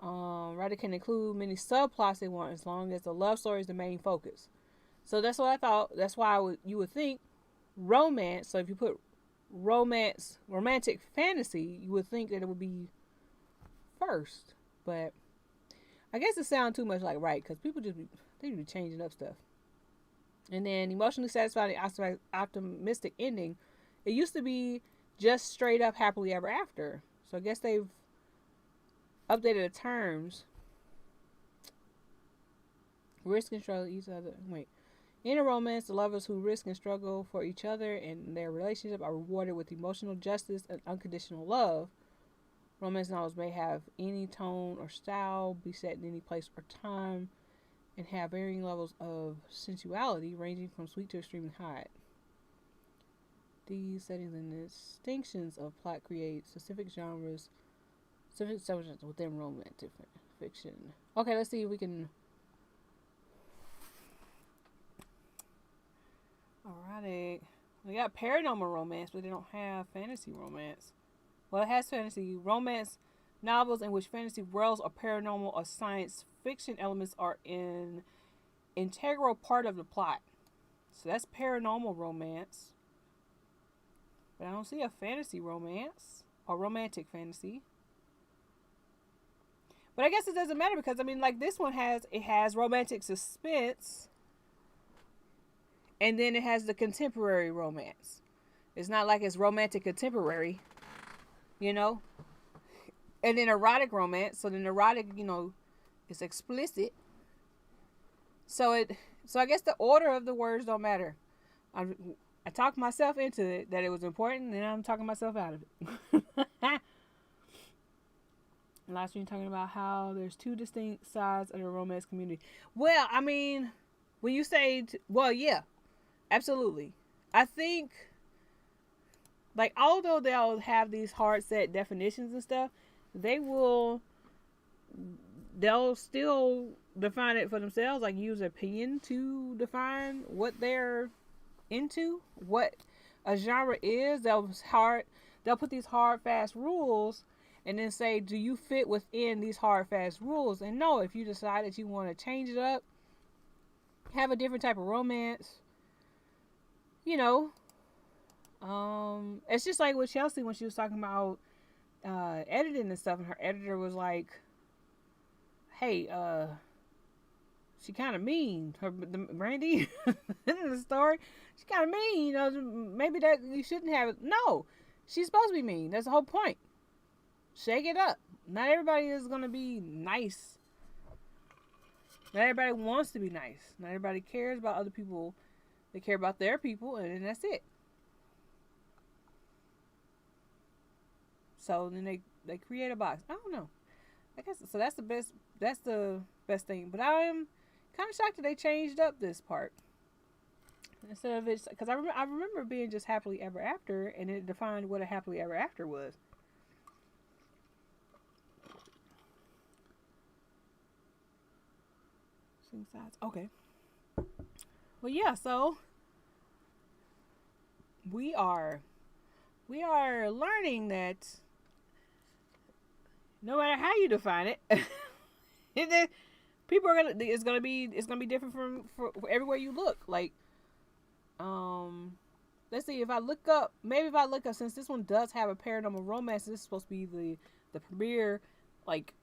Writer can include many subplots they want as long as the love story is the main focus. So that's what I thought. That's why you would think romance. So if you put romantic fantasy, you would think that it would be first. But I guess it sounds too much like right because people they be changing up stuff. And then emotionally satisfying, optimistic ending. It used to be just straight up happily ever after. So I guess they've updated the terms. Risk and struggle each other. Wait. In a romance, the lovers who risk and struggle for each other and their relationship are rewarded with emotional justice and unconditional love. Romance novels may have any tone or style, be set in any place or time, and have varying levels of sensuality, ranging from sweet to extremely hot. These settings and distinctions of plot create specific genres, specific subjects within romantic fiction. Okay, let's see if we can. Alrighty. We got paranormal romance, but they don't have fantasy romance. Well, it has fantasy romance novels in which fantasy worlds or paranormal or science fiction elements are an integral part of the plot. So that's paranormal romance. But I don't see a fantasy romance or romantic fantasy. But I guess it doesn't matter because I mean, like this one has romantic suspense, and then it has the contemporary romance. It's not like it's romantic contemporary, you know. And then erotic romance. So then erotic, you know, is explicit. So I guess the order of the words don't matter. I talked myself into it that it was important, and I'm talking myself out of it. Last week talking about how there's two distinct sides of the romance community. Well, I mean, when you say, well, yeah, absolutely. I think, like, although they'll have these hard set definitions and stuff, they will, they'll still define it for themselves, like use opinion to define what they're into, what a genre is. They'll put these hard fast rules and then say, do you fit within these hard fast rules? And no, if you decide that you want to change it up, have a different type of romance, you know, it's just like with Chelsea when she was talking about editing and stuff, and her editor was like, hey, she kind of mean. Brandy in the story, she kind of mean. You know, maybe that you shouldn't have it. No, she's supposed to be mean. That's the whole point. Shake it up. Not everybody is gonna be nice. Not everybody wants to be nice. Not everybody cares about other people. They care about their people, and then that's it. So then they create a box. I don't know. I guess so. That's the best. That's the best thing. But I am kind of shocked that they changed up this part instead of it's because I remember being just happily ever after, and it defined what a happily ever after was. Sides. Okay. Well, yeah. So we are learning that no matter how you define it, people are gonna it's gonna be different for everywhere you look. Like, let's see if I look up since this one does have a paranormal romance. This is supposed to be the premiere, like,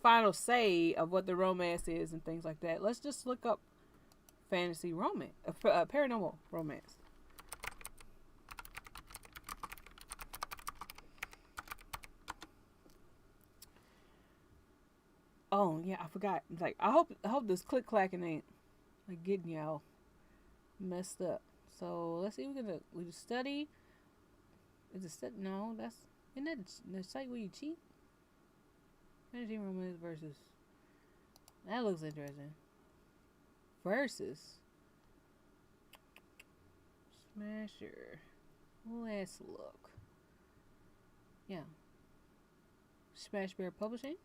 final say of what the romance is and things like that. Let's just look up fantasy romance, paranormal romance. Oh yeah, I forgot. Like, I hope this click clacking ain't like getting y'all messed up. So let's see. We just study. Is it study? No, that's isn't that the site where you cheat? Fantasy romance versus. That looks interesting. Versus Smasher. Let's look. Yeah. Smash Bear Publishing.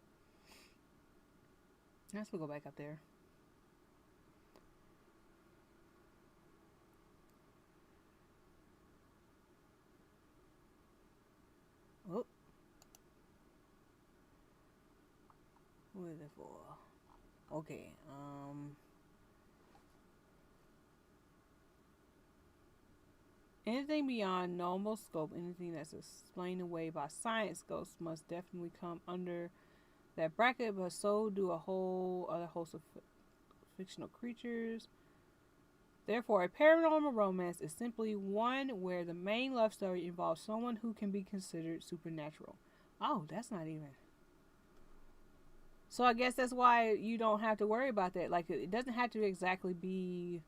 Let's go back up there. Oh. What is it for? Okay. Anything beyond normal scope, anything that's explained away by science ghosts must definitely come under that bracket, but so do a whole other host of fictional creatures. Therefore, a paranormal romance is simply one where the main love story involves someone who can be considered supernatural. Oh, that's not even. So I guess that's why you don't have to worry about that. Like, it doesn't have to exactly be.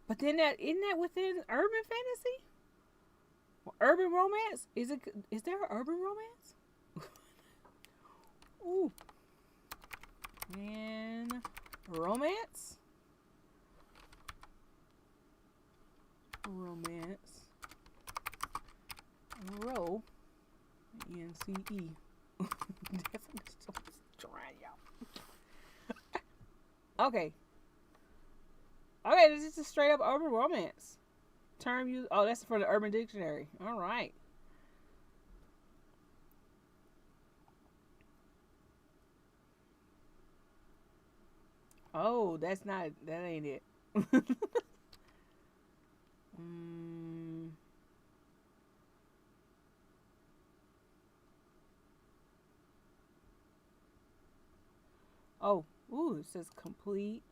But then isn't that within urban fantasy? Or urban romance? Is there an urban romance? Ooh. And romance? Romance. Row. E-N-C-E. Okay. Okay, this is just straight up urban romance. Term use. Oh, that's for the Urban Dictionary. All right. Oh, that ain't it. Oh, ooh, it says complete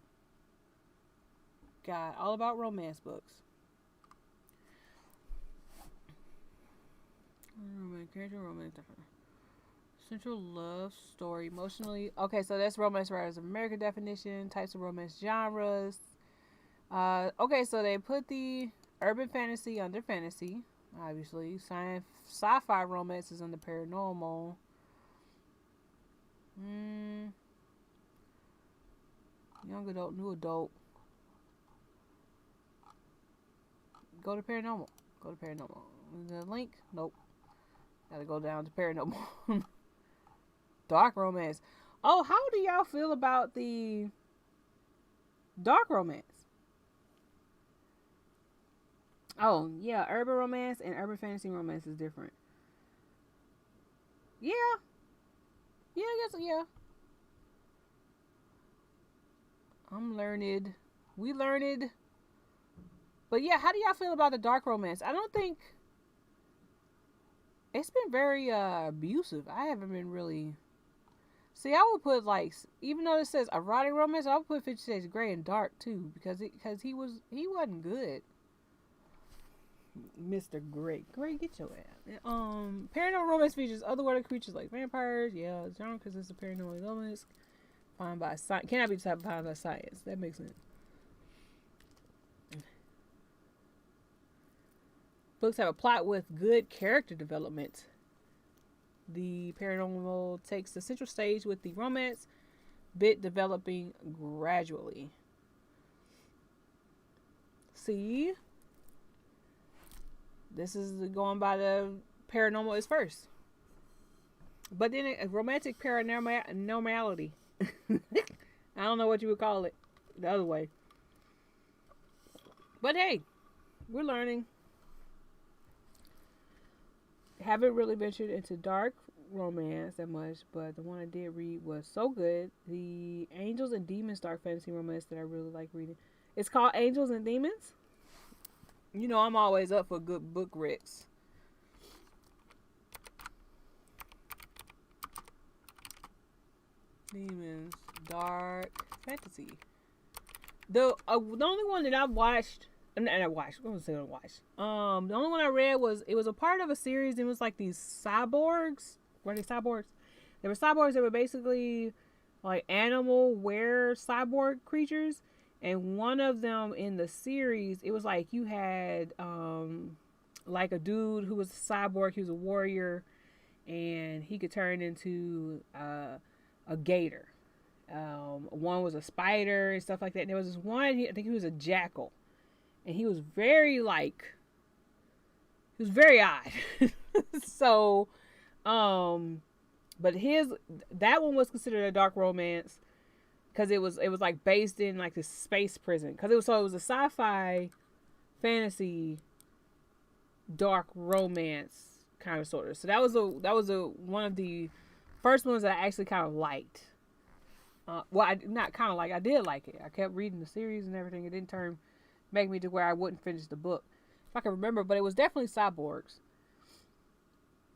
guide all about romance books. Romance. Central love story, emotionally. Okay, so that's romance writers of American definition, types of romance genres. Okay, so they put the urban fantasy under fantasy, obviously. Sci-fi romance is under paranormal. Mm, young adult, new adult. Go to paranormal. Go to paranormal. The link? Nope. Gotta go down to paranormal. Dark romance. Oh, how do y'all feel about the dark romance? Oh, yeah, urban romance and urban fantasy romance is different. Yeah, yeah, I guess, yeah. I'm learned. We learned. But yeah, how do y'all feel about the dark romance? I don't think it's been very abusive. I haven't been really. See, I would put like, even though it says erotic romance, I would put 50 Shades of Grey in dark too because he wasn't good. Mr. Grey, get your ass. Paranormal romance features otherworldly creatures like vampires. Yeah, the genre consists of paranormal elements found by science. Cannot be defined by science. That makes sense. Books have a plot with good character development. The paranormal takes the central stage with the romance bit developing gradually. See? This is going by the paranormal is first. But then romantic paranormality. I don't know what you would call it the other way. But hey, we're learning. Haven't really ventured into dark romance that much, but the one I did read was so good. The Angels and Demons dark fantasy romance that I really like reading. It's called Angels and Demons. You know, I'm always up for good book rips. Demons dark fantasy. The only one that I've watched. And I watched. What was I gonna watch? The only one I read was it was a part of a series. It was like these cyborgs. Were they cyborgs? They were cyborgs that were basically like animal were cyborg creatures. And one of them in the series, it was like you had like a dude who was a cyborg. He was a warrior, and he could turn into a gator. One was a spider and stuff like that. And there was this one. I think he was a jackal. And he was very odd. So, but that one was considered a dark romance because it was like based in like this space prison because it was a sci-fi fantasy dark romance kind of sort of. So that was one of the first ones that I actually kind of liked. Well, I not kind of like I did like it. I kept reading the series and everything. It didn't make me to where I wouldn't finish the book if I can remember, but it was definitely cyborgs.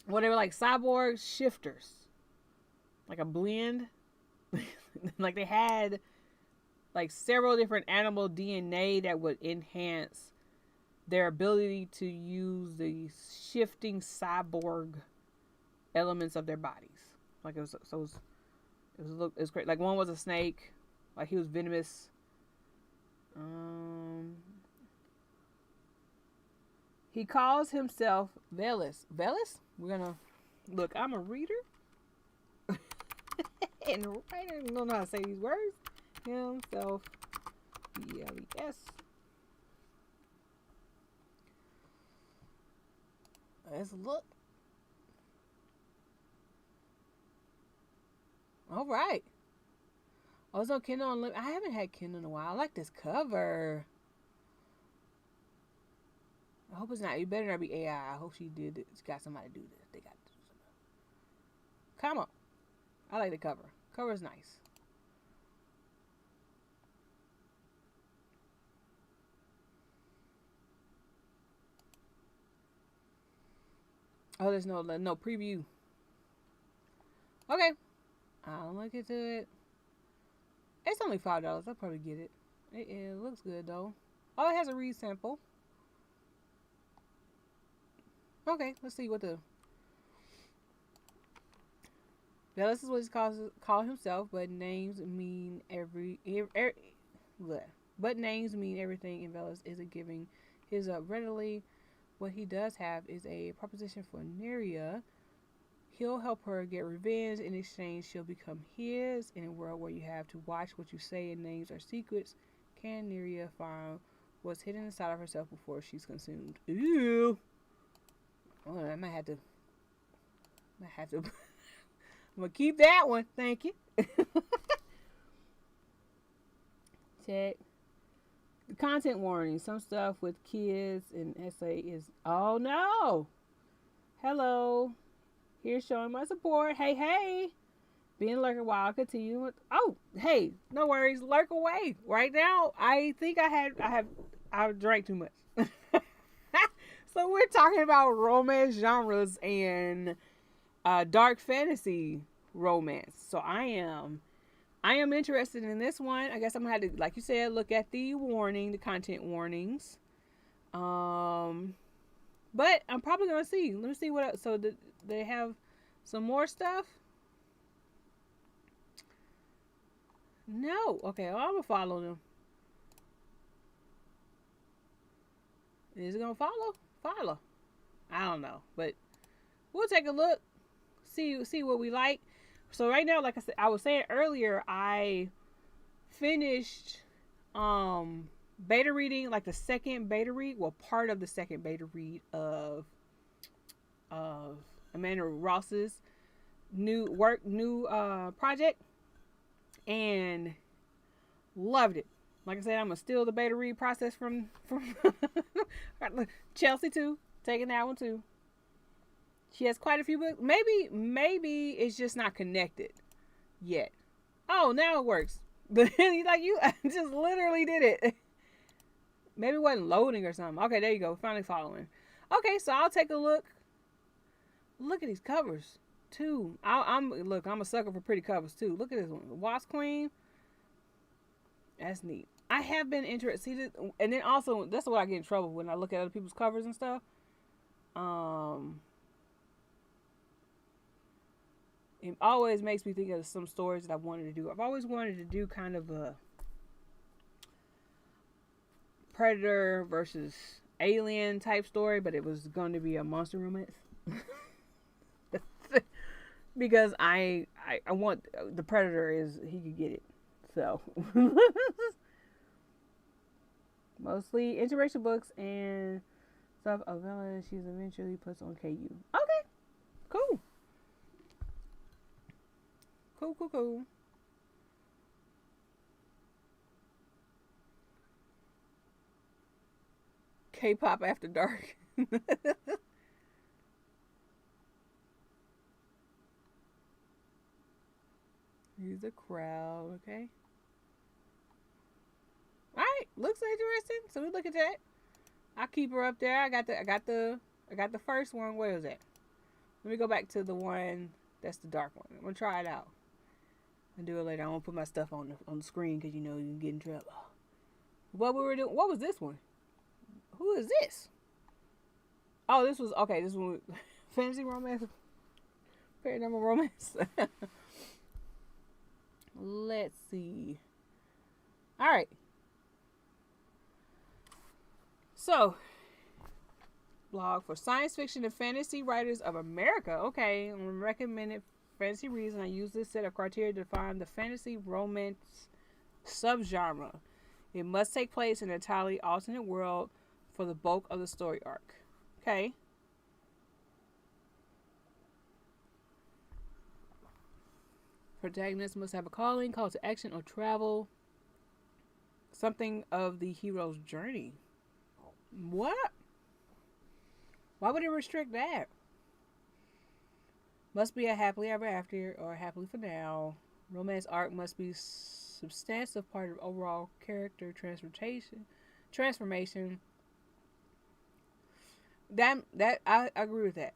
Well, they were like cyborg shifters, like a blend. Like they had like several different animal DNA that would enhance their ability to use the shifting cyborg elements of their bodies. Like it was great. Like one was a snake, like he was venomous. He calls himself Velis. Velis? We're gonna look. I'm a reader and a writer. I don't know how to say these words. Himself, Velis. Let's look. All right. Oh, it's on Kindle Unlimited. I haven't had Kindle in a while. I like this cover. I hope it's not. You better not be AI. I hope she did it. She got somebody to do this. They got to do something. Come on. I like the cover. Cover's nice. Oh, there's no preview. Okay. I'll look into it. It's only $5. I'll probably get it. It looks good though. Oh, it has a read sample. Okay, let's see what the. Now this is what he calls himself, but names mean every. Look. But names mean everything, and Velas isn't giving his up readily. What he does have is a proposition for Neria. He'll help her get revenge. In exchange, she'll become his. In a world where you have to watch what you say and names are secrets, can Neria find what's hidden inside of herself before she's consumed? Ooh. Oh, I might have to. I'm gonna keep that one. Thank you. Check. The content warning. Some stuff with kids and essay is. Oh no. Hello. Here's showing my support. Hey, hey. Being lurker while I continue with. Oh, hey. No worries. Lurk away. Right now, I think I drank too much. So we're talking about romance genres and dark fantasy romance. So I am interested in this one. I guess I'm gonna have to, like you said, look at the content warnings. But I'm probably gonna see. Let me see what else. So they have some more stuff. No. Okay, well, I'm gonna follow them. Is it gonna follow? Follow. I don't know, but we'll take a look. See what we like. So right now, like I was saying earlier, I finished beta reading, like the second beta read, well, part of the second beta read of Amanda Ross's new project, and loved it. Like I said, I'm gonna steal the beta read process from Chelsea too. Taking that one too. She has quite a few books. Maybe it's just not connected yet. Oh, now it works. But like you just literally did it. Maybe it wasn't loading or something. Okay, there you go. Finally following. Okay, so I'll take a look. Look at these covers too. I'm a sucker for pretty covers too. Look at this one, the Wasp Queen. That's neat. I have been interested, and then also that's why I get in trouble when I look at other people's covers and stuff. It always makes me think of some stories that I wanted to do. I've always wanted to do kind of a Predator versus Alien type story, but it was going to be a monster romance. Because I want the Predator he could get it. So mostly interracial books and stuff. Avella, she's eventually puts on KU. Okay, cool. Cool. K-pop after dark. Here's the crowd, okay? Alright, looks interesting. So we look at that. I'll keep her up there. I got the first one. Where was that? Let me go back to the one that's the dark one. I'm gonna try it out. I'll do it later. I won't put my stuff on the screen because you can get in trouble. What we were doing? What was this one? Who is this? Oh, this was okay. This one, fantasy romance, paranormal romance. Let's see. All right. So, blog for science fiction and fantasy writers of America. Okay, recommended fantasy reason. I use this set of criteria to define the fantasy romance subgenre. It must take place in an entirely alternate world for the bulk of the story arc. Okay. Protagonists must have a calling, call to action, or travel. Something of the hero's journey. What? Why would it restrict that? Must be a happily ever after or happily for now. Romance arc must be substantive part of overall character transformation. That I agree with that.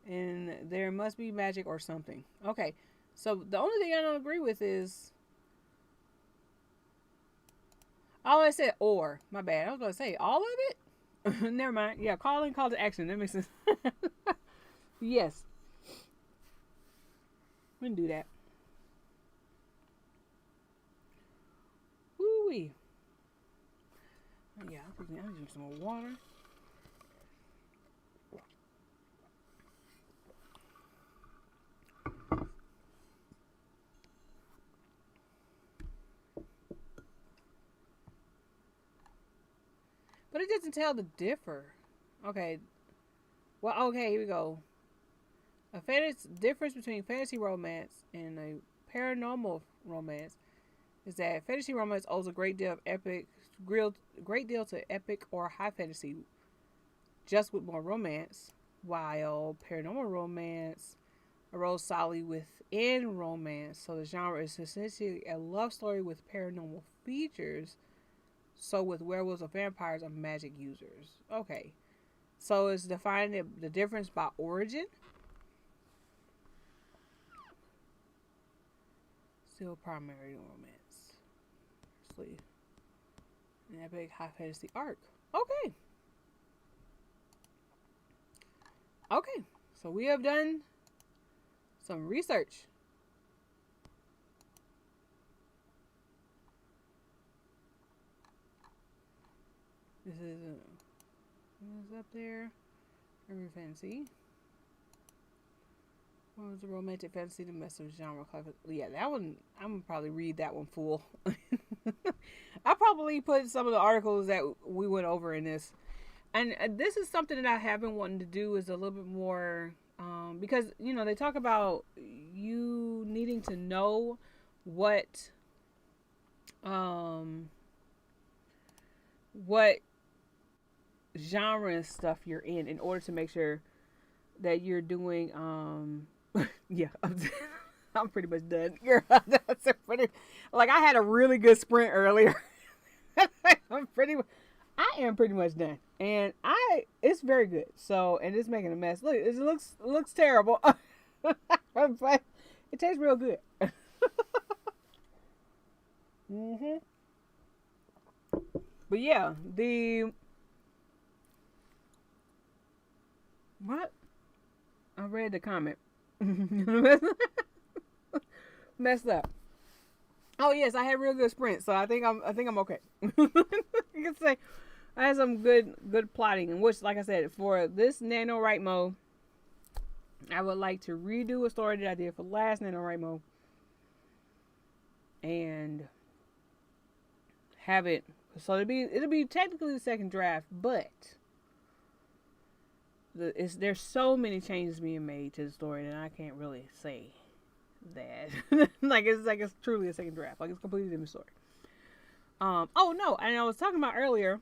And there must be magic or something. Okay. So the only thing I don't agree with is I said or. My bad. I was going to say all of it. Never mind. Yeah, call to action. That makes sense. Yes. We can do that. Woo-wee. Yeah, I need to drink some more water. But it doesn't tell the differ. Okay. Well, okay, here we go. A fantasy difference between fantasy romance and a paranormal romance is that fantasy romance owes a great deal to epic or high fantasy, just with more romance, while paranormal romance arose solidly within romance. So the genre is essentially a love story with paranormal features. So with werewolves or vampires or magic users. Okay. So it's defining the difference by origin. Still primary romance. Firstly, an epic high fantasy arc. Okay. Okay. So we have done some research. This is up there. Urban fantasy. What was the romantic fantasy domestic genre? Yeah, that one. I'm gonna probably read that one full. I probably put some of the articles that we went over in this, and this is something that I have been wanting to do is a little bit more because they talk about you needing to know what genre and stuff you're in order to make sure that you're doing yeah. I'm pretty much done. Girl, that's pretty, like I had a really good sprint earlier. I am pretty much done. And it's very good. So, and it's making a mess. Look, it looks terrible. But it tastes real good. Mhm. But yeah, what? I read the comment. Messed up. Oh yes, I had real good sprint, so I think I'm okay. You can say I had some good plotting, in which, like I said, for this NaNoWriMo, I would like to redo a story that I did for last NaNoWriMo and have it. So it'll be technically the second draft, but there's so many changes being made to the story that I can't really say that it's truly a second draft. Like it's completely different story. Oh no, and I was talking about earlier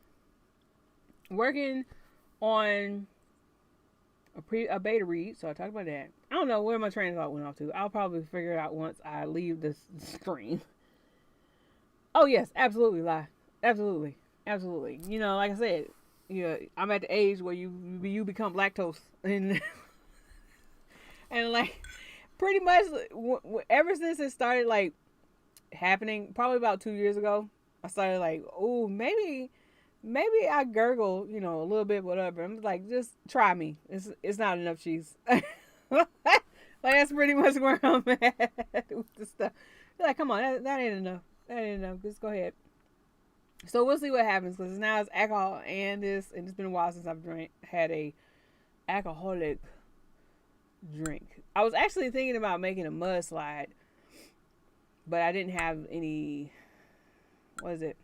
working on a beta read, so I talked about that. I don't know where my train of thought went off to. I'll probably figure it out once I leave this stream. Oh yes, absolutely, lie. Absolutely. Like I said, I'm at the age where you become lactose and and like pretty much ever since it started like happening, probably about 2 years ago, I started like, oh, maybe I gurgle, a little bit, whatever. I'm like, just try me. It's not enough cheese. Like that's pretty much where I'm at with the stuff. Like, come on, that ain't enough. Just go ahead. So we'll see what happens because now it's alcohol and it's been a while since I've had a alcoholic drink. I was actually thinking about making a mudslide, but I didn't have any. What is it?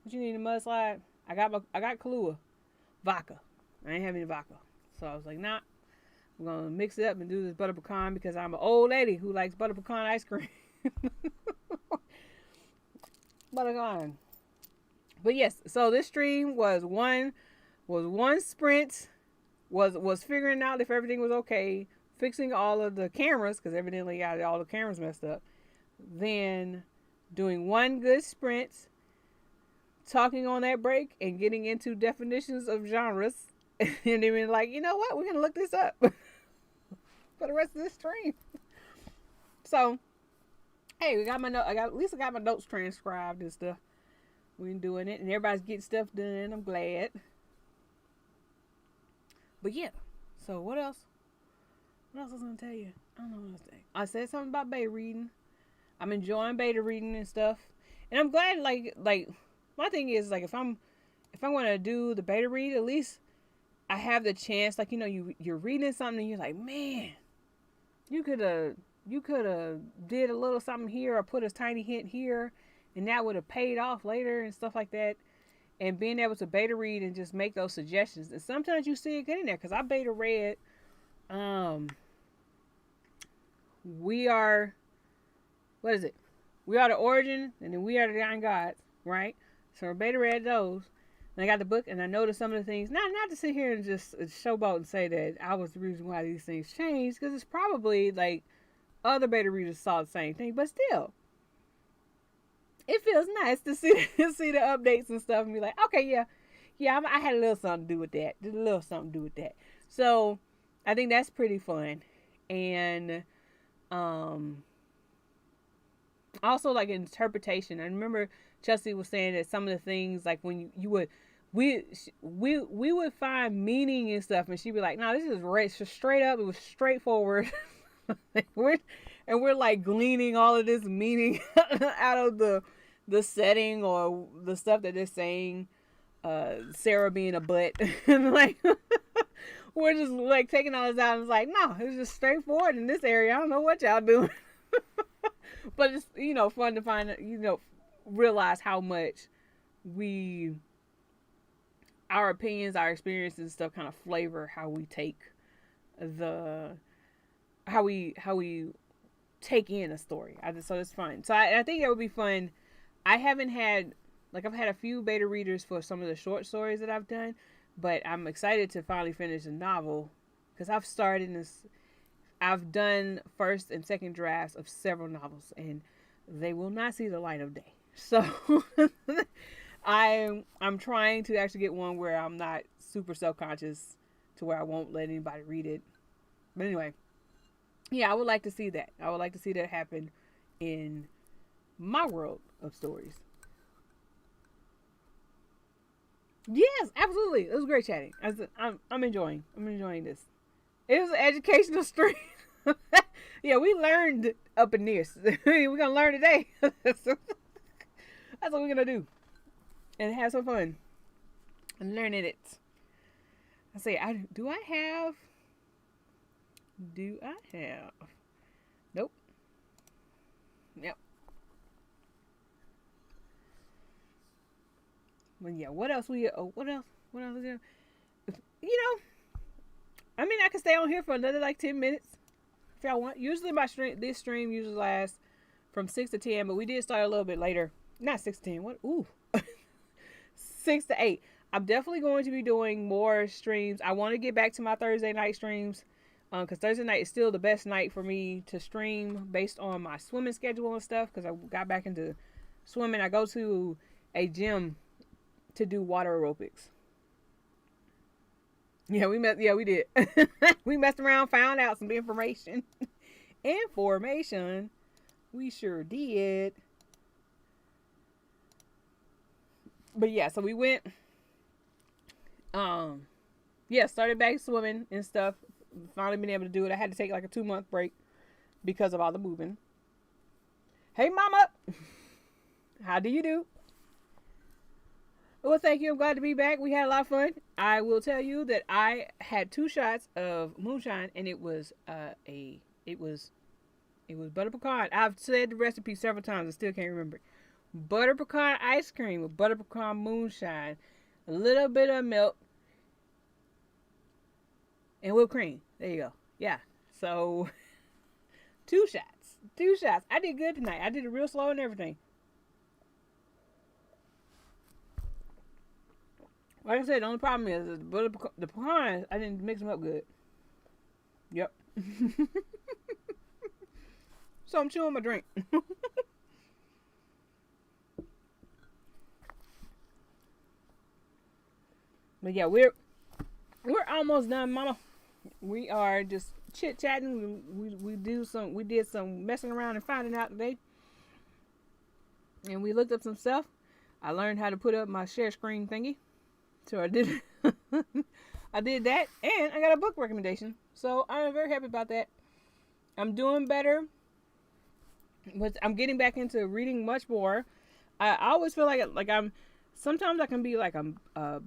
What you need a mudslide? I got Kahlua vodka. I ain't have any vodka, so I was like, nah. I'm gonna mix it up and do this butter pecan because I'm an old lady who likes butter pecan ice cream. Butter pecan. But yes, so this stream was one sprint, was figuring out if everything was okay, fixing all of the cameras because evidently got all the cameras messed up. Then doing one good sprint, talking on that break and getting into definitions of genres, and then being like, you know what, we're gonna look this up for the rest of this stream. So, hey, we got my note. At least I got my notes transcribed and stuff. We're doing it, and everybody's getting stuff done. I'm glad. But yeah, so what else? What else was I gonna tell you? I don't know what else to say. I said something about beta reading. I'm enjoying beta reading and stuff, and I'm glad. Like my thing is like if I'm if I'm going to do the beta read, at least I have the chance, like, you're reading something and you're like, man, you could have did a little something here or put a tiny hint here, and that would have paid off later and stuff like that. And being able to beta read and just make those suggestions. And sometimes you see it get in there, because I beta read we are, what is it? We Are the Origin, and then We Are the Dying Gods, right? So I beta read those. And I got the book, and I noticed some of the things. Not to sit here and just showboat and say that I was the reason why these things changed, because it's probably like other beta readers saw the same thing, but still, it feels nice to see see the updates and stuff and be like, okay, yeah, I had a little something to do with that. Did a little something to do with that. So I think that's pretty fun. And also, like, interpretation. I remember Chelsea was saying that some of the things, like, when you would, we would find meaning and stuff, and she'd be like, no, this is right, just straight up, it was straightforward. we're like gleaning all of this meaning out of the setting or the stuff that they're saying, Sarah being a butt. And like, we're just like taking all this out, and it's like, no, it's just straightforward in this area. I don't know what y'all doing. But it's, fun to find, realize how much our opinions, our experiences and stuff kind of flavor how we take how we take in a story. So it's fun. So I think it would be fun. I haven't had, like, I've had a few beta readers for some of the short stories that I've done, but I'm excited to finally finish a novel, because I've done first and second drafts of several novels, and they will not see the light of day. So I'm trying to actually get one where I'm not super self-conscious to where I won't let anybody read it. But anyway, yeah, I would like to see that. I would like to see that happen in my world of stories. Yes, absolutely. It was great chatting. I'm enjoying this. It was an educational stream. Yeah, we learned up in this. We're gonna learn today. That's what we're gonna do, and have some fun and learning it. I say, do I have? Nope. Yep. But yeah, what else is there? I mean, I can stay on here for another like 10 minutes if y'all want. Usually this stream usually lasts from 6 to 10, but we did start a little bit later. Not 6 to 10. What? Ooh. 6 to 8. I'm definitely going to be doing more streams. I want to get back to my Thursday night streams, because Thursday night is still the best night for me to stream based on my swimming schedule and stuff, because I got back into swimming. I go to a gym to do water aerobics. Yeah, we did. We messed around, found out some information. We sure did. But yeah, so we went, started back swimming and stuff. Finally been able to do it. I had to take like a 2-month break because of all the moving. Hey, mama. How do you do? Well, thank you. I'm glad to be back. We had a lot of fun. I will tell you that I had 2 shots of moonshine, and it was butter pecan. I've said the recipe several times. I still can't remember. Butter pecan ice cream with butter pecan moonshine, a little bit of milk, and whipped cream. There you go. Yeah. So 2 shots. I did good tonight. I did it real slow and everything. Like I said, the only problem is the pecans, I didn't mix them up good. Yep. So I'm chewing my drink. But yeah, we're almost done, mama. We are just chit-chatting. We did some messing around and finding out today. And we looked up some stuff. I learned how to put up my share screen thingy. So I did I did that, and I got a book recommendation. So I'm very happy about that. I'm doing better. But I'm getting back into reading much more. I always feel like I'm sometimes I can be like a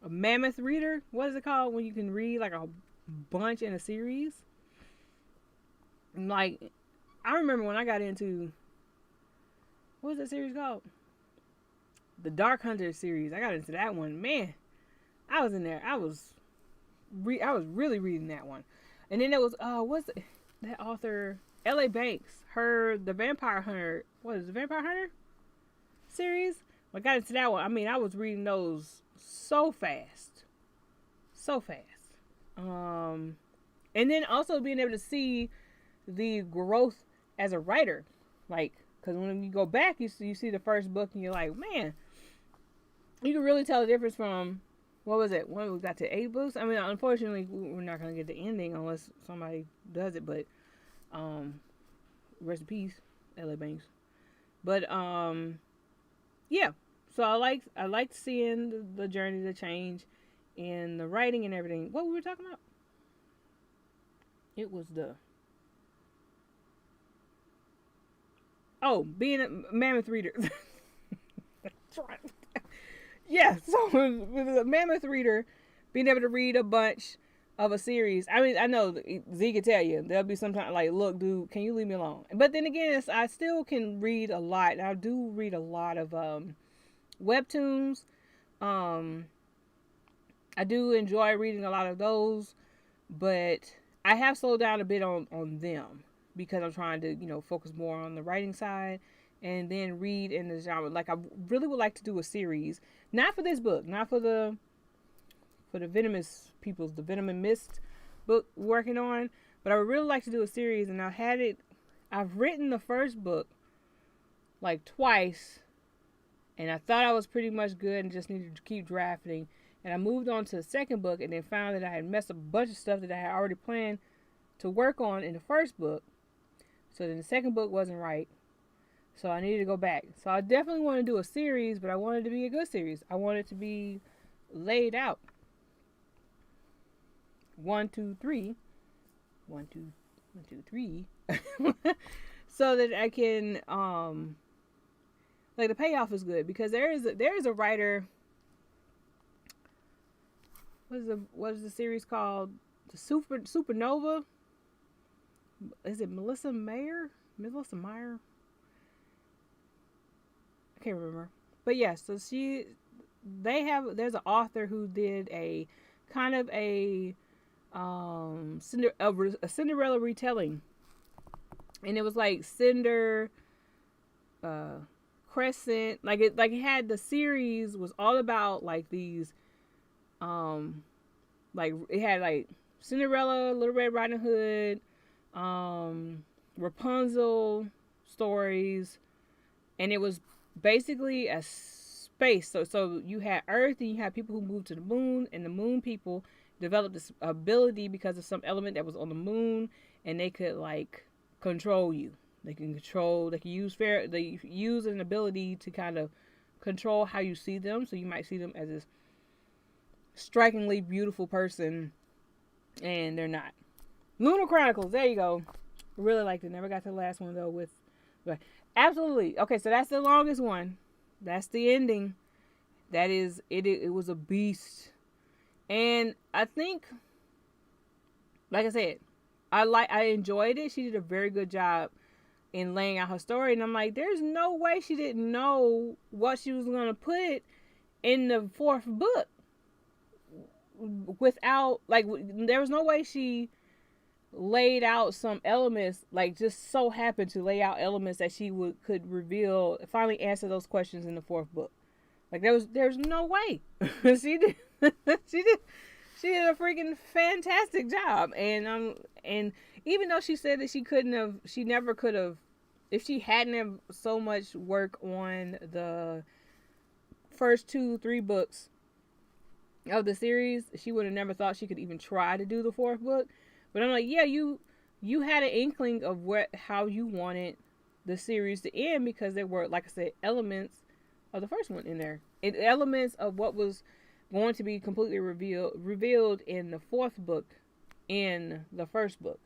mammoth reader. What is it called when you can read like a bunch in a series? Like, I remember when I got into, what was that series called? The Dark Hunter series. I got into that one. Man, I was in there. I was really reading that one. And then there was what's that author? L.A. Banks. The Vampire Hunter. What is the Vampire Hunter series? When I got into that one, I mean, I was reading those so fast. So fast. And then also being able to see the growth as a writer. Like, because when you go back, you see the first book and you're like, man, you can really tell the difference from, what was it? When we got to 8 books? I mean, unfortunately, we're not going to get the ending unless somebody does it, but rest in peace, L.A. Banks. But, yeah. So I liked seeing the journey, the change in the writing and everything. What were we talking about? It was being a mammoth reader. Yeah, so with a mammoth reader, being able to read a bunch of a series. I mean, I know Z can tell you, there'll be sometimes like, look, dude, can you leave me alone? But then again, I still can read a lot. I do read a lot of webtoons. I do enjoy reading a lot of those, but I have slowed down a bit on them because I'm trying to, focus more on the writing side and then read in the genre. Like, I really would like to do a series, not for this book, not for the Venomous Peoples, the Venom and Mist book we're working on, but I would really like to do a series, and I've written the first book like twice, and I thought I was pretty much good and just needed to keep drafting. And I moved on to the second book and then found that I had messed up a bunch of stuff that I had already planned to work on in the first book. So then the second book wasn't right. So I needed to go back. So I definitely want to do a series, but I want it to be a good series. I want it to be laid out. 1, 2, 3. 1, 2, 1, 2, 3. So that I can, like, the payoff is good because there is a writer. What is the series called? The Supernova. Is it Melissa Meyer? I can't remember. But yeah, so there's an author who did a kind of a Cinderella retelling. And it was like Cinder Crescent, like it had, the series was all about like these like it had like Cinderella, Little Red Riding Hood, Rapunzel stories, and it was basically a space. So you had Earth and you had people who moved to the moon, and the moon people developed this ability because of some element that was on the moon, and they could like control you. They can use an ability to kind of control how you see them. So you might see them as this strikingly beautiful person, and they're not. Lunar Chronicles, there you go. Really liked it. Never got to the last one though. But absolutely. Okay, so that's the longest one. That's the ending. That is it. It was a beast, and I think, like I said, I enjoyed it. She did a very good job in laying out her story, and I'm like, there's no way she didn't know what she was gonna put in the 4th book. Without, like, there was no way she laid out some elements, like just so happened to lay out elements that she could reveal, finally answer those questions in the 4th book. Like there's no way. she did a freaking fantastic job, and even though she said that she never could have, if she hadn't have so much work on the first 2-3 books of the series, she would have never thought she could even try to do the 4th book. But I'm like, yeah, you had an inkling of how you wanted the series to end, because there were, like I said, elements of the first one in there, and elements of what was going to be completely revealed in the 4th book in the first book.